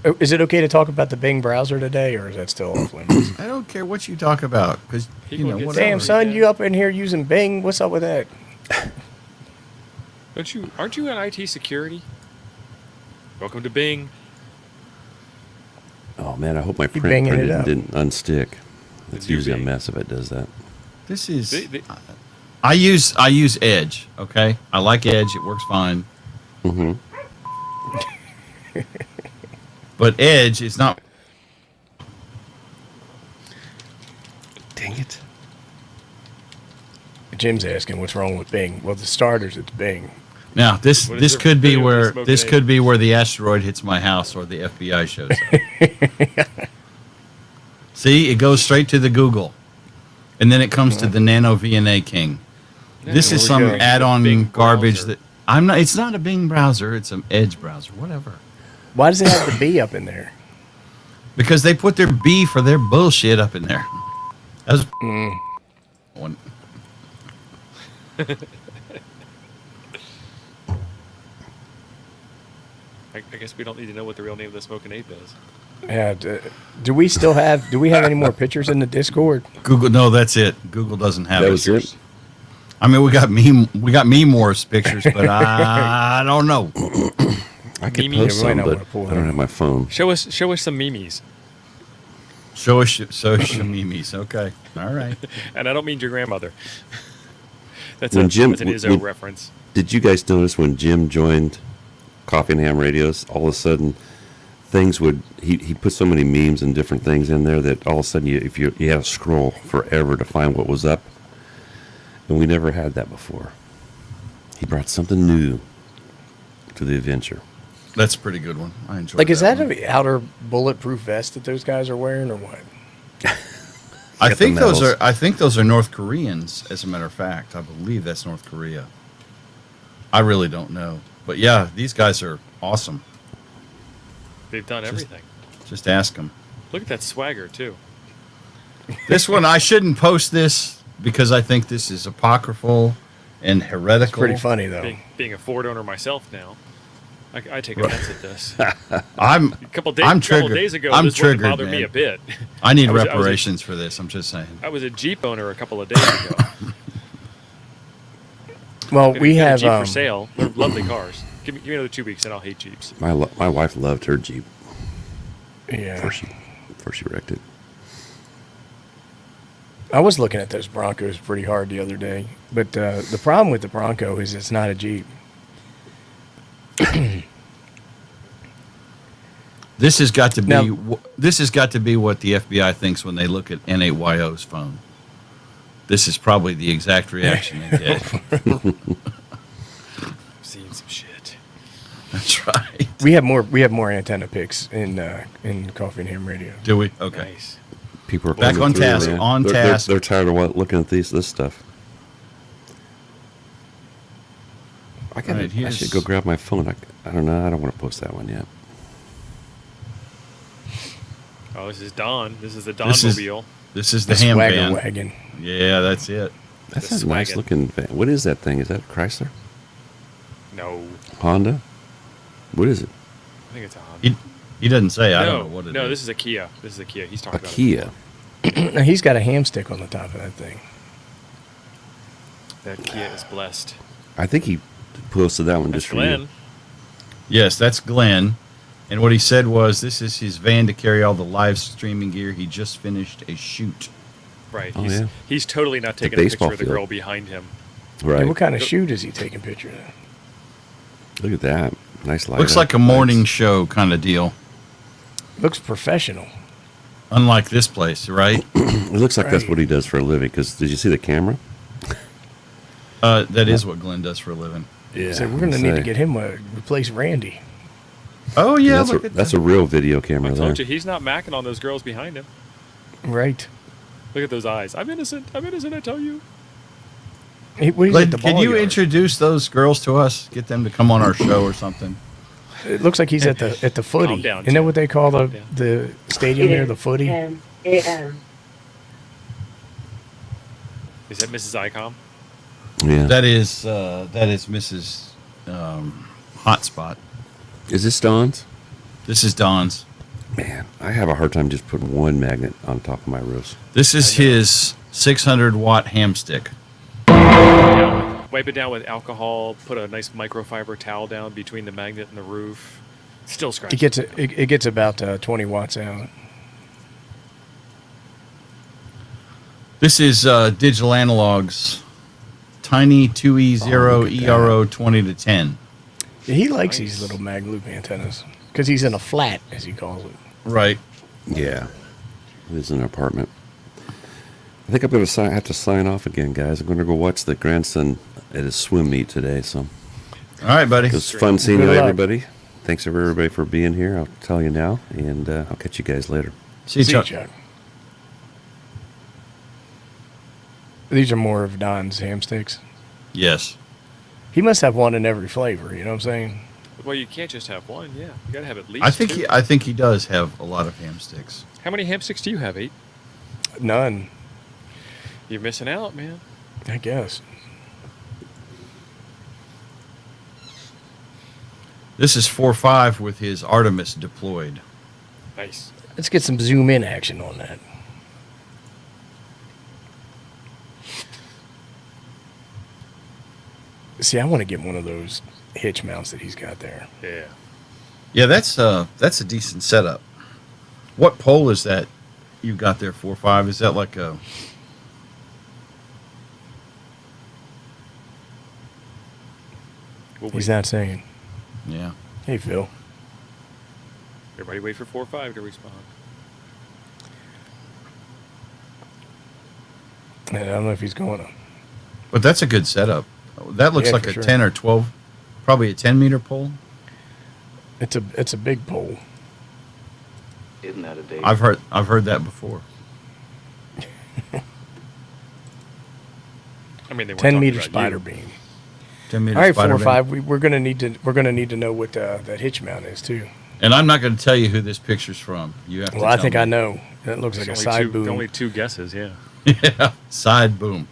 Oh, is it okay to talk about the Bing browser today, or is that still off limits? I don't care what you talk about because you People know get whatever. Damn, son, you up in here using Bing? What's up with that? Aren't you in IT security? Welcome to Bing. Oh man, I hope my You print banging it printed up. didn't unstick. It's Did you usually a bang? mess if it does that. This is. They- I use Edge. Okay, I like Edge. It works fine. Mm-hmm. But Edge is not. Dang it. Jim's asking what's wrong with Bing. Well, the starters, it's Bing. Now this What is this there could be video of where the smoking this ape? could be where the asteroid hits my house or the FBI shows up. See, it goes straight to the Google, and then it comes to the Nano VNA King. This is we some go. add-on Bing garbage browser. that I'm not. It's not a Bing browser. It's an Edge browser. Whatever. Why does it have the B up in there? Because they put their B for their bullshit up in there. That's one. I guess we don't need to know what the real name of the smoking ape is. Yeah, do we still have? Do we have any more pictures in the Discord? Google. No, that's it. Google doesn't have That it. was it? I mean, we got Memore's pictures, but I don't know. I could Mimi, post you might some, not but wanna pull I that. don't have my phone. Show us some memes. Show us Shamimis. Okay. All right. And I don't mean your grandmother. That's When an Jim- Izzo when- reference. Did you guys notice when Jim joined Coffee and Ham Radios, all of a sudden things would he put so many memes and different things in there that all of a sudden you had to scroll forever to find what was up. And we never had that before. He brought something new to the adventure. That's a pretty good one. I enjoy. Like, is that one. an outer bulletproof vest that those guys are wearing, or what? I got think the those medals. are. I think those are North Koreans. As a matter of fact, I believe that's North Korea. I really don't know, but yeah, these guys are awesome. They've done everything. Just ask them. Look at that swagger too. This one, I shouldn't post this because I think this is apocryphal and heretical. Pretty funny though. Being a Ford owner myself now, I take offense at this. I'm. A couple I'm days triggered. ago, I'm this triggered, wouldn't bother me man. a bit. I need I was a- reparations for this. I'm just saying. I was a Jeep owner a couple of days ago. Well, Got a- we got a have Jeep for sale. They're lovely cars. Give me another 2 weeks and I'll hate Jeeps. My wife loved her Jeep yeah. before she wrecked it. I was looking at those Broncos pretty hard the other day, but the problem with the Bronco is it's not a Jeep. This has got to be. Now- This has got to be what the FBI thinks when they look at N8YO's phone. This is probably the exact reaction they get. I've seen some shit. That's right. We have more antenna picks in Coffee and Ham Radio. Do we? Okay. Nice. People are Back coming on through, task, man. on They're- task. They're tired of looking at this stuff. I Right, here's- should go grab my phone. I don't know. I don't want to post that one yet. Oh, this is Don. This is the This is- Donmobile. This is the The ham Swagger van. wagon. Yeah, that's it. That's The a nice Swaggin. looking van. What is that thing? Is that Chrysler? No, Honda? What is it? I think it's a Honda. He doesn't say. I no, don't know what it is. no, this is a Kia. This is a Kia. He's A talking about Kia. Now, he's got a ham stick on the top of that thing. That Kia is blessed. I think he posted that one That's just for Glenn. you. Yes, that's Glenn. And what he said was, this is his van to carry all the live streaming gear. He just finished a shoot. Right. Oh, He's, yeah. he's totally not a taking a picture baseball of the field. girl behind him. Right. Hey, what kind of shoot is he taking pictures of? Look at that. Nice light. Looks up. like a morning Nice. show kind of deal. Looks professional. Unlike this place, right? It looks like that's Right. what he does for a living. Because did you see the camera? That is what Glenn does for a living. Yeah. So we're going to need to get him replace Randy. Oh yeah, That's a real video camera I there. told you he's not macking on those girls behind him. Right. Look at those eyes. I'm innocent. I'm innocent. I tell you. He's Glenn, at the can ball you yard. introduce those girls to us? Get them to come on our show or something. It looks like he's at the footy. Calm down, Isn't that Jim. what they call Calm down. the stadium there, the footy? AM. Is that Mrs. Icom? Yeah. That is Mrs. Hotspot. Is this Don's? This is Don's. Man, I have a hard time just putting one magnet on top of my roofs. This is his 600-watt ham stick. Wipe it down with alcohol. Put a nice microfiber towel down between the magnet and the roof. Still scratching. It gets about 20 watts out. This is Digital Analog's Tiny 2E0 ERO 20 to 10. He likes Nice. these little mag loop antennas because he's in a flat, as he calls it. Right. Yeah. It is an apartment. I think I'm going to have to sign off again, guys. I'm going to go watch the grandson at his swim meet today. So All right, buddy. it was fun seeing Good you, luck. everybody. Thanks everybody for being here. I'll tell you now, and I'll catch you guys later. See you, See you, Chuck. Chuck. These are more of Don's ham sticks. Yes. He must have one in every flavor. You know what I'm saying? Well, you can't just have one. Yeah, you gotta have at least. two. I think he does have a lot of ham sticks. How many ham sticks do you have? 8. None, You're missing out, man. I guess. This is 4.5 with his Artemis deployed. Nice. Let's get some zoom in action on that. See, I want to get one of those hitch mounts that he's got there. Yeah. Yeah, that's a decent setup. What pole is that you got there? 4.5? Is that like a? We'll He's wait. not saying. Yeah. Hey, Phil. Everybody wait for 4 or 5 to respond. And I don't know if he's going to. But that's a good setup. That looks Yeah, like for a sure. 10 or 12, probably a 10-meter pole. It's a big pole. Isn't that a day? I've heard that before. I mean, they weren't 10 talking meter about spider you. beam. 10-meter All right, 4 spider or beam. 5. We're gonna need to know what that hitch mount is too. And I'm not going to tell you who this picture's from. You have to. Well, I tell think me. I know. That looks like a Only side two, boom. Only 2 guesses. Yeah. Yeah, side boom.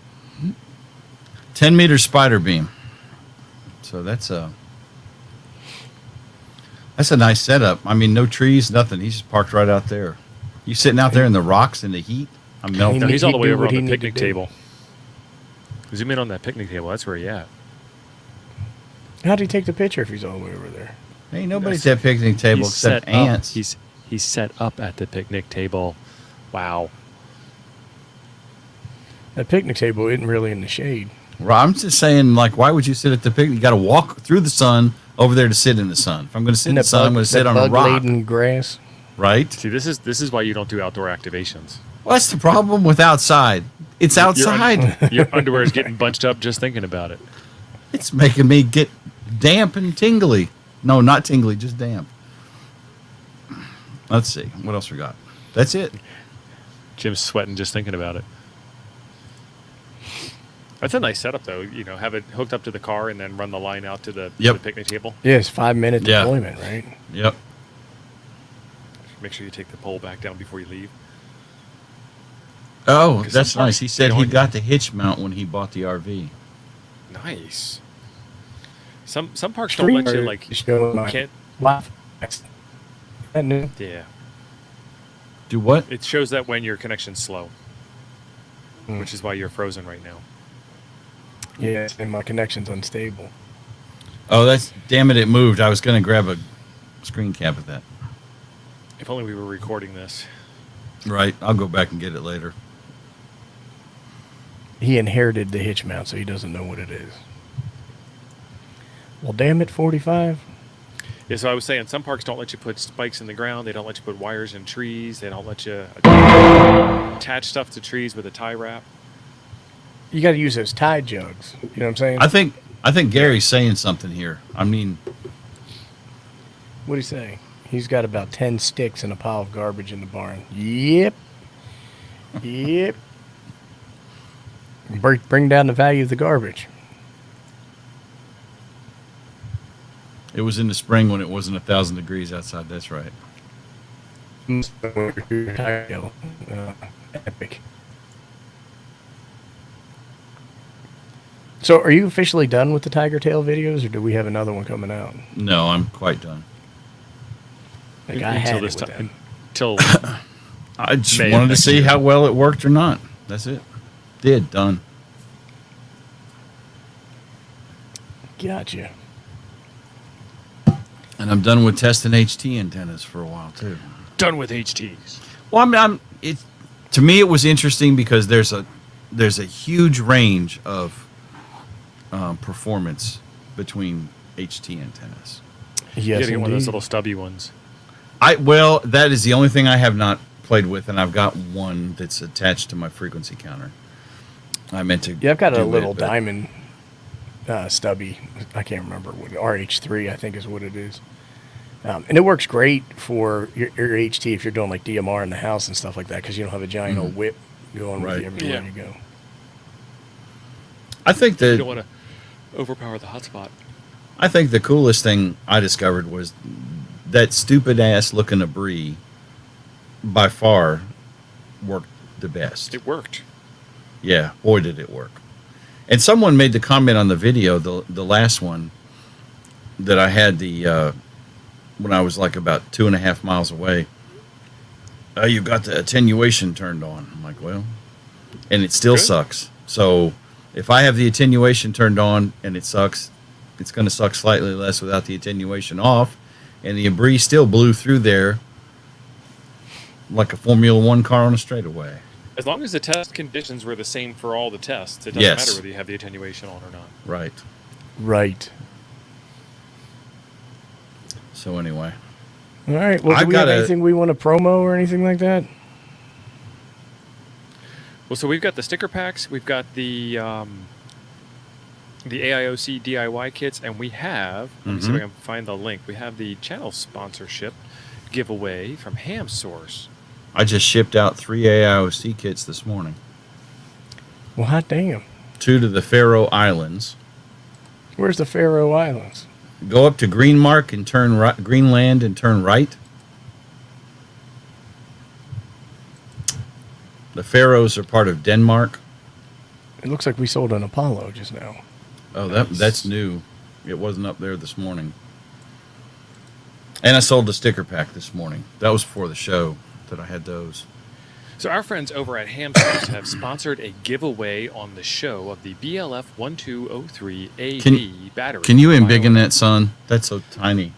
10-meter spider beam. So that's a nice setup. I mean, no trees, nothing. He's just parked right out there. You sitting out there in the rocks in the heat? I'm melting. No, he's all the He'd way do over what on he the need to picnic do. table. Zoom in on that picnic table. That's where he at. How'd he take the picture if he's all the way over there? Ain't nobody's at picnic table He's except set up. ants. He's set up at the picnic table. Wow. That picnic table isn't really in the shade. Well, I'm just saying, like, why would you sit at the picnic? You got to walk through the sun over there to sit in the sun. If I'm going to sit in the sun, I'm going to sit on a rock, Bug-laden grass. right? See, this is why you don't do outdoor activations. Well, that's the problem with outside. It's outside. Your underwear is getting bunched up just thinking about it. It's making me get damp and tingly. No, not tingly, just damp. Let's see. What else we got? That's it. Jim's sweating just thinking about it. That's a nice setup, though. You know, have it hooked up to the car and then run the line out to the picnic table. Yeah, it's 5-minute Yeah. deployment, right? Yep. Make sure you take the pole back down before you leave. Oh, 'Cause that's some nice. parks, He said they he don't- got the hitch mount when he bought the RV. Nice. Some parks don't let you like. show my Can't. live. That new. Yeah. Do what? It shows that when your connection's slow, Hmm. which is why you're frozen right now. Yeah, and my connection's unstable. Oh, that's damn it! It moved. I was going to grab a screen cap of that. If only we were recording this. Right. I'll go back and get it later. He inherited the hitch mount, so he doesn't know what it is. Well, damn it, 45. Yeah, so I was saying some parks don't let you put spikes in the ground. They don't let you put wires in trees. They don't let you attach stuff to trees with a tie wrap. You got to use those tie jugs. You know what I'm saying? I think Gary's saying something here. I mean, What do you say? He's got about 10 sticks and a pile of garbage in the barn. Yep. Yep. Bring down the value of the garbage. it was in the spring when it wasn't 1,000 degrees outside. That's right. Epic. So, are you officially done with the Tiger Tail videos, or do we have another one coming out? No, I'm quite done. Like I had Until it this with time. them. Till I just May of wanted to next see year. how well it worked or not. That's it. Done. Gotcha. And I'm done with testing HT antennas for a while too. done with HTs. Well, to me it was interesting because there's a huge range of performance between HT antennas. Yes, You gotta get one of those indeed. little stubby ones. That is the only thing I have not played with, and I've got one that's attached to my frequency counter. I meant to. Yeah, I've got a do little it, but- diamond stubby. I can't remember what RH3 I think is what it is. And it works great for your HT if you're doing like DMR in the house and stuff like that because you don't have a giant old whip going with Right. you everywhere Yeah. you go. I think You don't that want to overpower the hotspot. I think the coolest thing I discovered was that stupid ass looking Abri by far worked the best. It worked. Yeah, boy did it work. And someone made the comment on the video, the last one, that I had when I was like about 2.5 miles away. You got the attenuation turned on. I'm like, well, and it still Good. sucks. So if I have the attenuation turned on and it sucks, it's going to suck slightly less without the attenuation off. And the Abri still blew through there like a Formula One car on a straightaway. As long as the test conditions were the same for all the tests, it doesn't Yes. matter whether you have the attenuation on or not. Right. Right. So anyway. All right. Well, do I've we have got a- anything we want to promo or anything like that? Well, so we've got the sticker packs, we've got the AIOC DIY kits, and we have, let me see if I can find the link, we have the channel sponsorship giveaway from Ham Source. I just shipped out 3 AIOC kits this morning. Well, hot damn. 2 to the Faroe Islands. Where's the Faroe Islands? Go up to Greenmark and turn right, Greenland and turn right. The Faroes are part of Denmark. It looks like we sold an Apollo just now. Oh, Nice. that's new. It wasn't up there this morning. And I sold the sticker pack this morning. That was before the show that I had those. So our friends over at Ham Source have sponsored a giveaway on the show of the BLF 1203AB battery. Can you from embiggen Iowa. that, son? That's so tiny.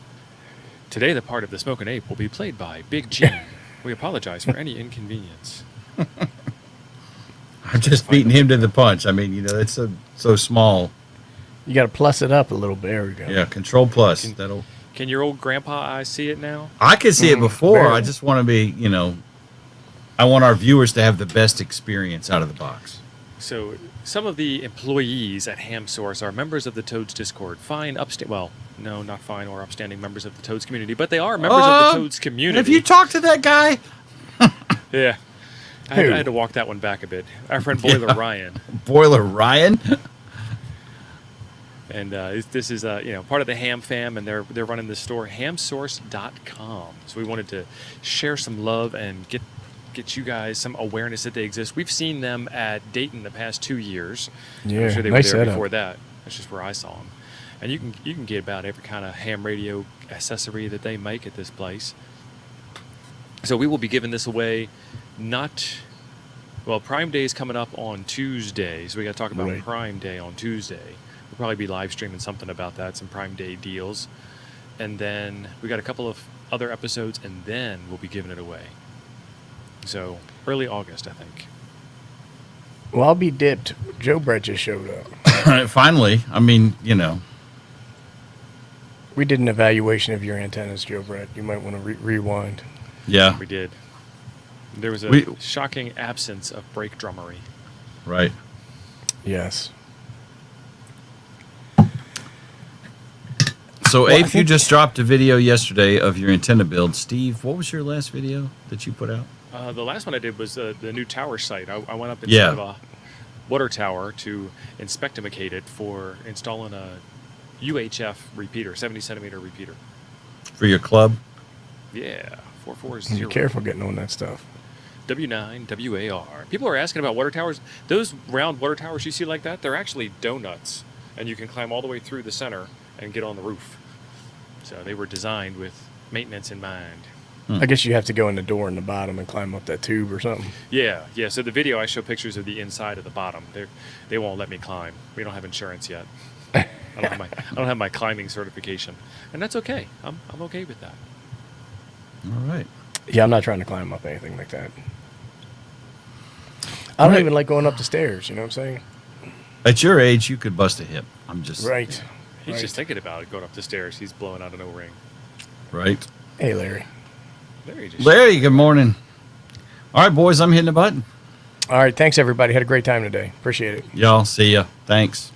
Today, the part of the Smokin' Ape will be played by Big G. We apologize for any inconvenience. I'm just beating him to the punch. I mean, that's so small. You got to plus it up a little bit. There we go. Yeah, Control Plus. Can- Can your old grandpa eyes see it now? I could see it before. barely. I just want to be, I want our viewers to have the best experience out of the box. So some of the employees at Ham Source are members of the Toads Discord. No, not fine or upstanding members of the Toads community, but they are members of the Toads community. Have you talked to that guy? Yeah. I Who? had to walk that one back a bit. Our friend Boiler Yeah. Ryan. Boiler Ryan? And this is part of the Ham fam, and they're running this store, hamsource.com. So we wanted to share some love and get you guys some awareness that they exist. We've seen them at Dayton the past 2 years. Yeah, I'm sure they nice were there setup. before that. That's just where I saw them. And you can get about every kind of ham radio accessory that they make at this place. So we will be giving this away. Prime Day is coming up on Tuesday, so we got to talk about Right. Prime Day on Tuesday. We'll probably be live streaming something about that, some Prime Day deals. And then we got a couple of other episodes, and then we'll be giving it away. So early August, I think. Well, I'll be dipped. Joe Brett just showed up. Finally. I mean, We did an evaluation of your antennas, Joe Brett. You might want to rewind. Yeah. We did. There was a shocking absence of brake drummery. Right. Yes. So, Well, Abe, you just dropped a video yesterday of your antenna build. Steve, what was your last video that you put out? The last one I did was the new tower site. I went up inside of a water tower to inspectimate it for installing a UHF repeater, 70-centimeter repeater. For your club? Yeah, 440. Be careful getting on that stuff. W9 WAR. People are asking about water towers. Those round water towers you see like that, they're actually donuts, and you can climb all the way through the center and get on the roof. So they were designed with maintenance in mind. I guess you have to go in the door in the bottom and climb up that tube or something. Yeah. So the video I show pictures of the inside of the bottom. They won't let me climb. We don't have insurance yet. I don't have my climbing certification, and that's okay. I'm okay with that. All right. Yeah, I'm not trying to climb up anything like that. I don't even like going up the stairs. You know what I'm saying? At your age, you could bust a hip. I'm just Right. He's just thinking about it, going up the stairs. He's blowing out an O-ring. right. Hey, Larry. Larry, good morning. All right, boys, I'm hitting the button. All right. Thanks, everybody. Had a great time today. Appreciate it. Y'all, see ya. Thanks.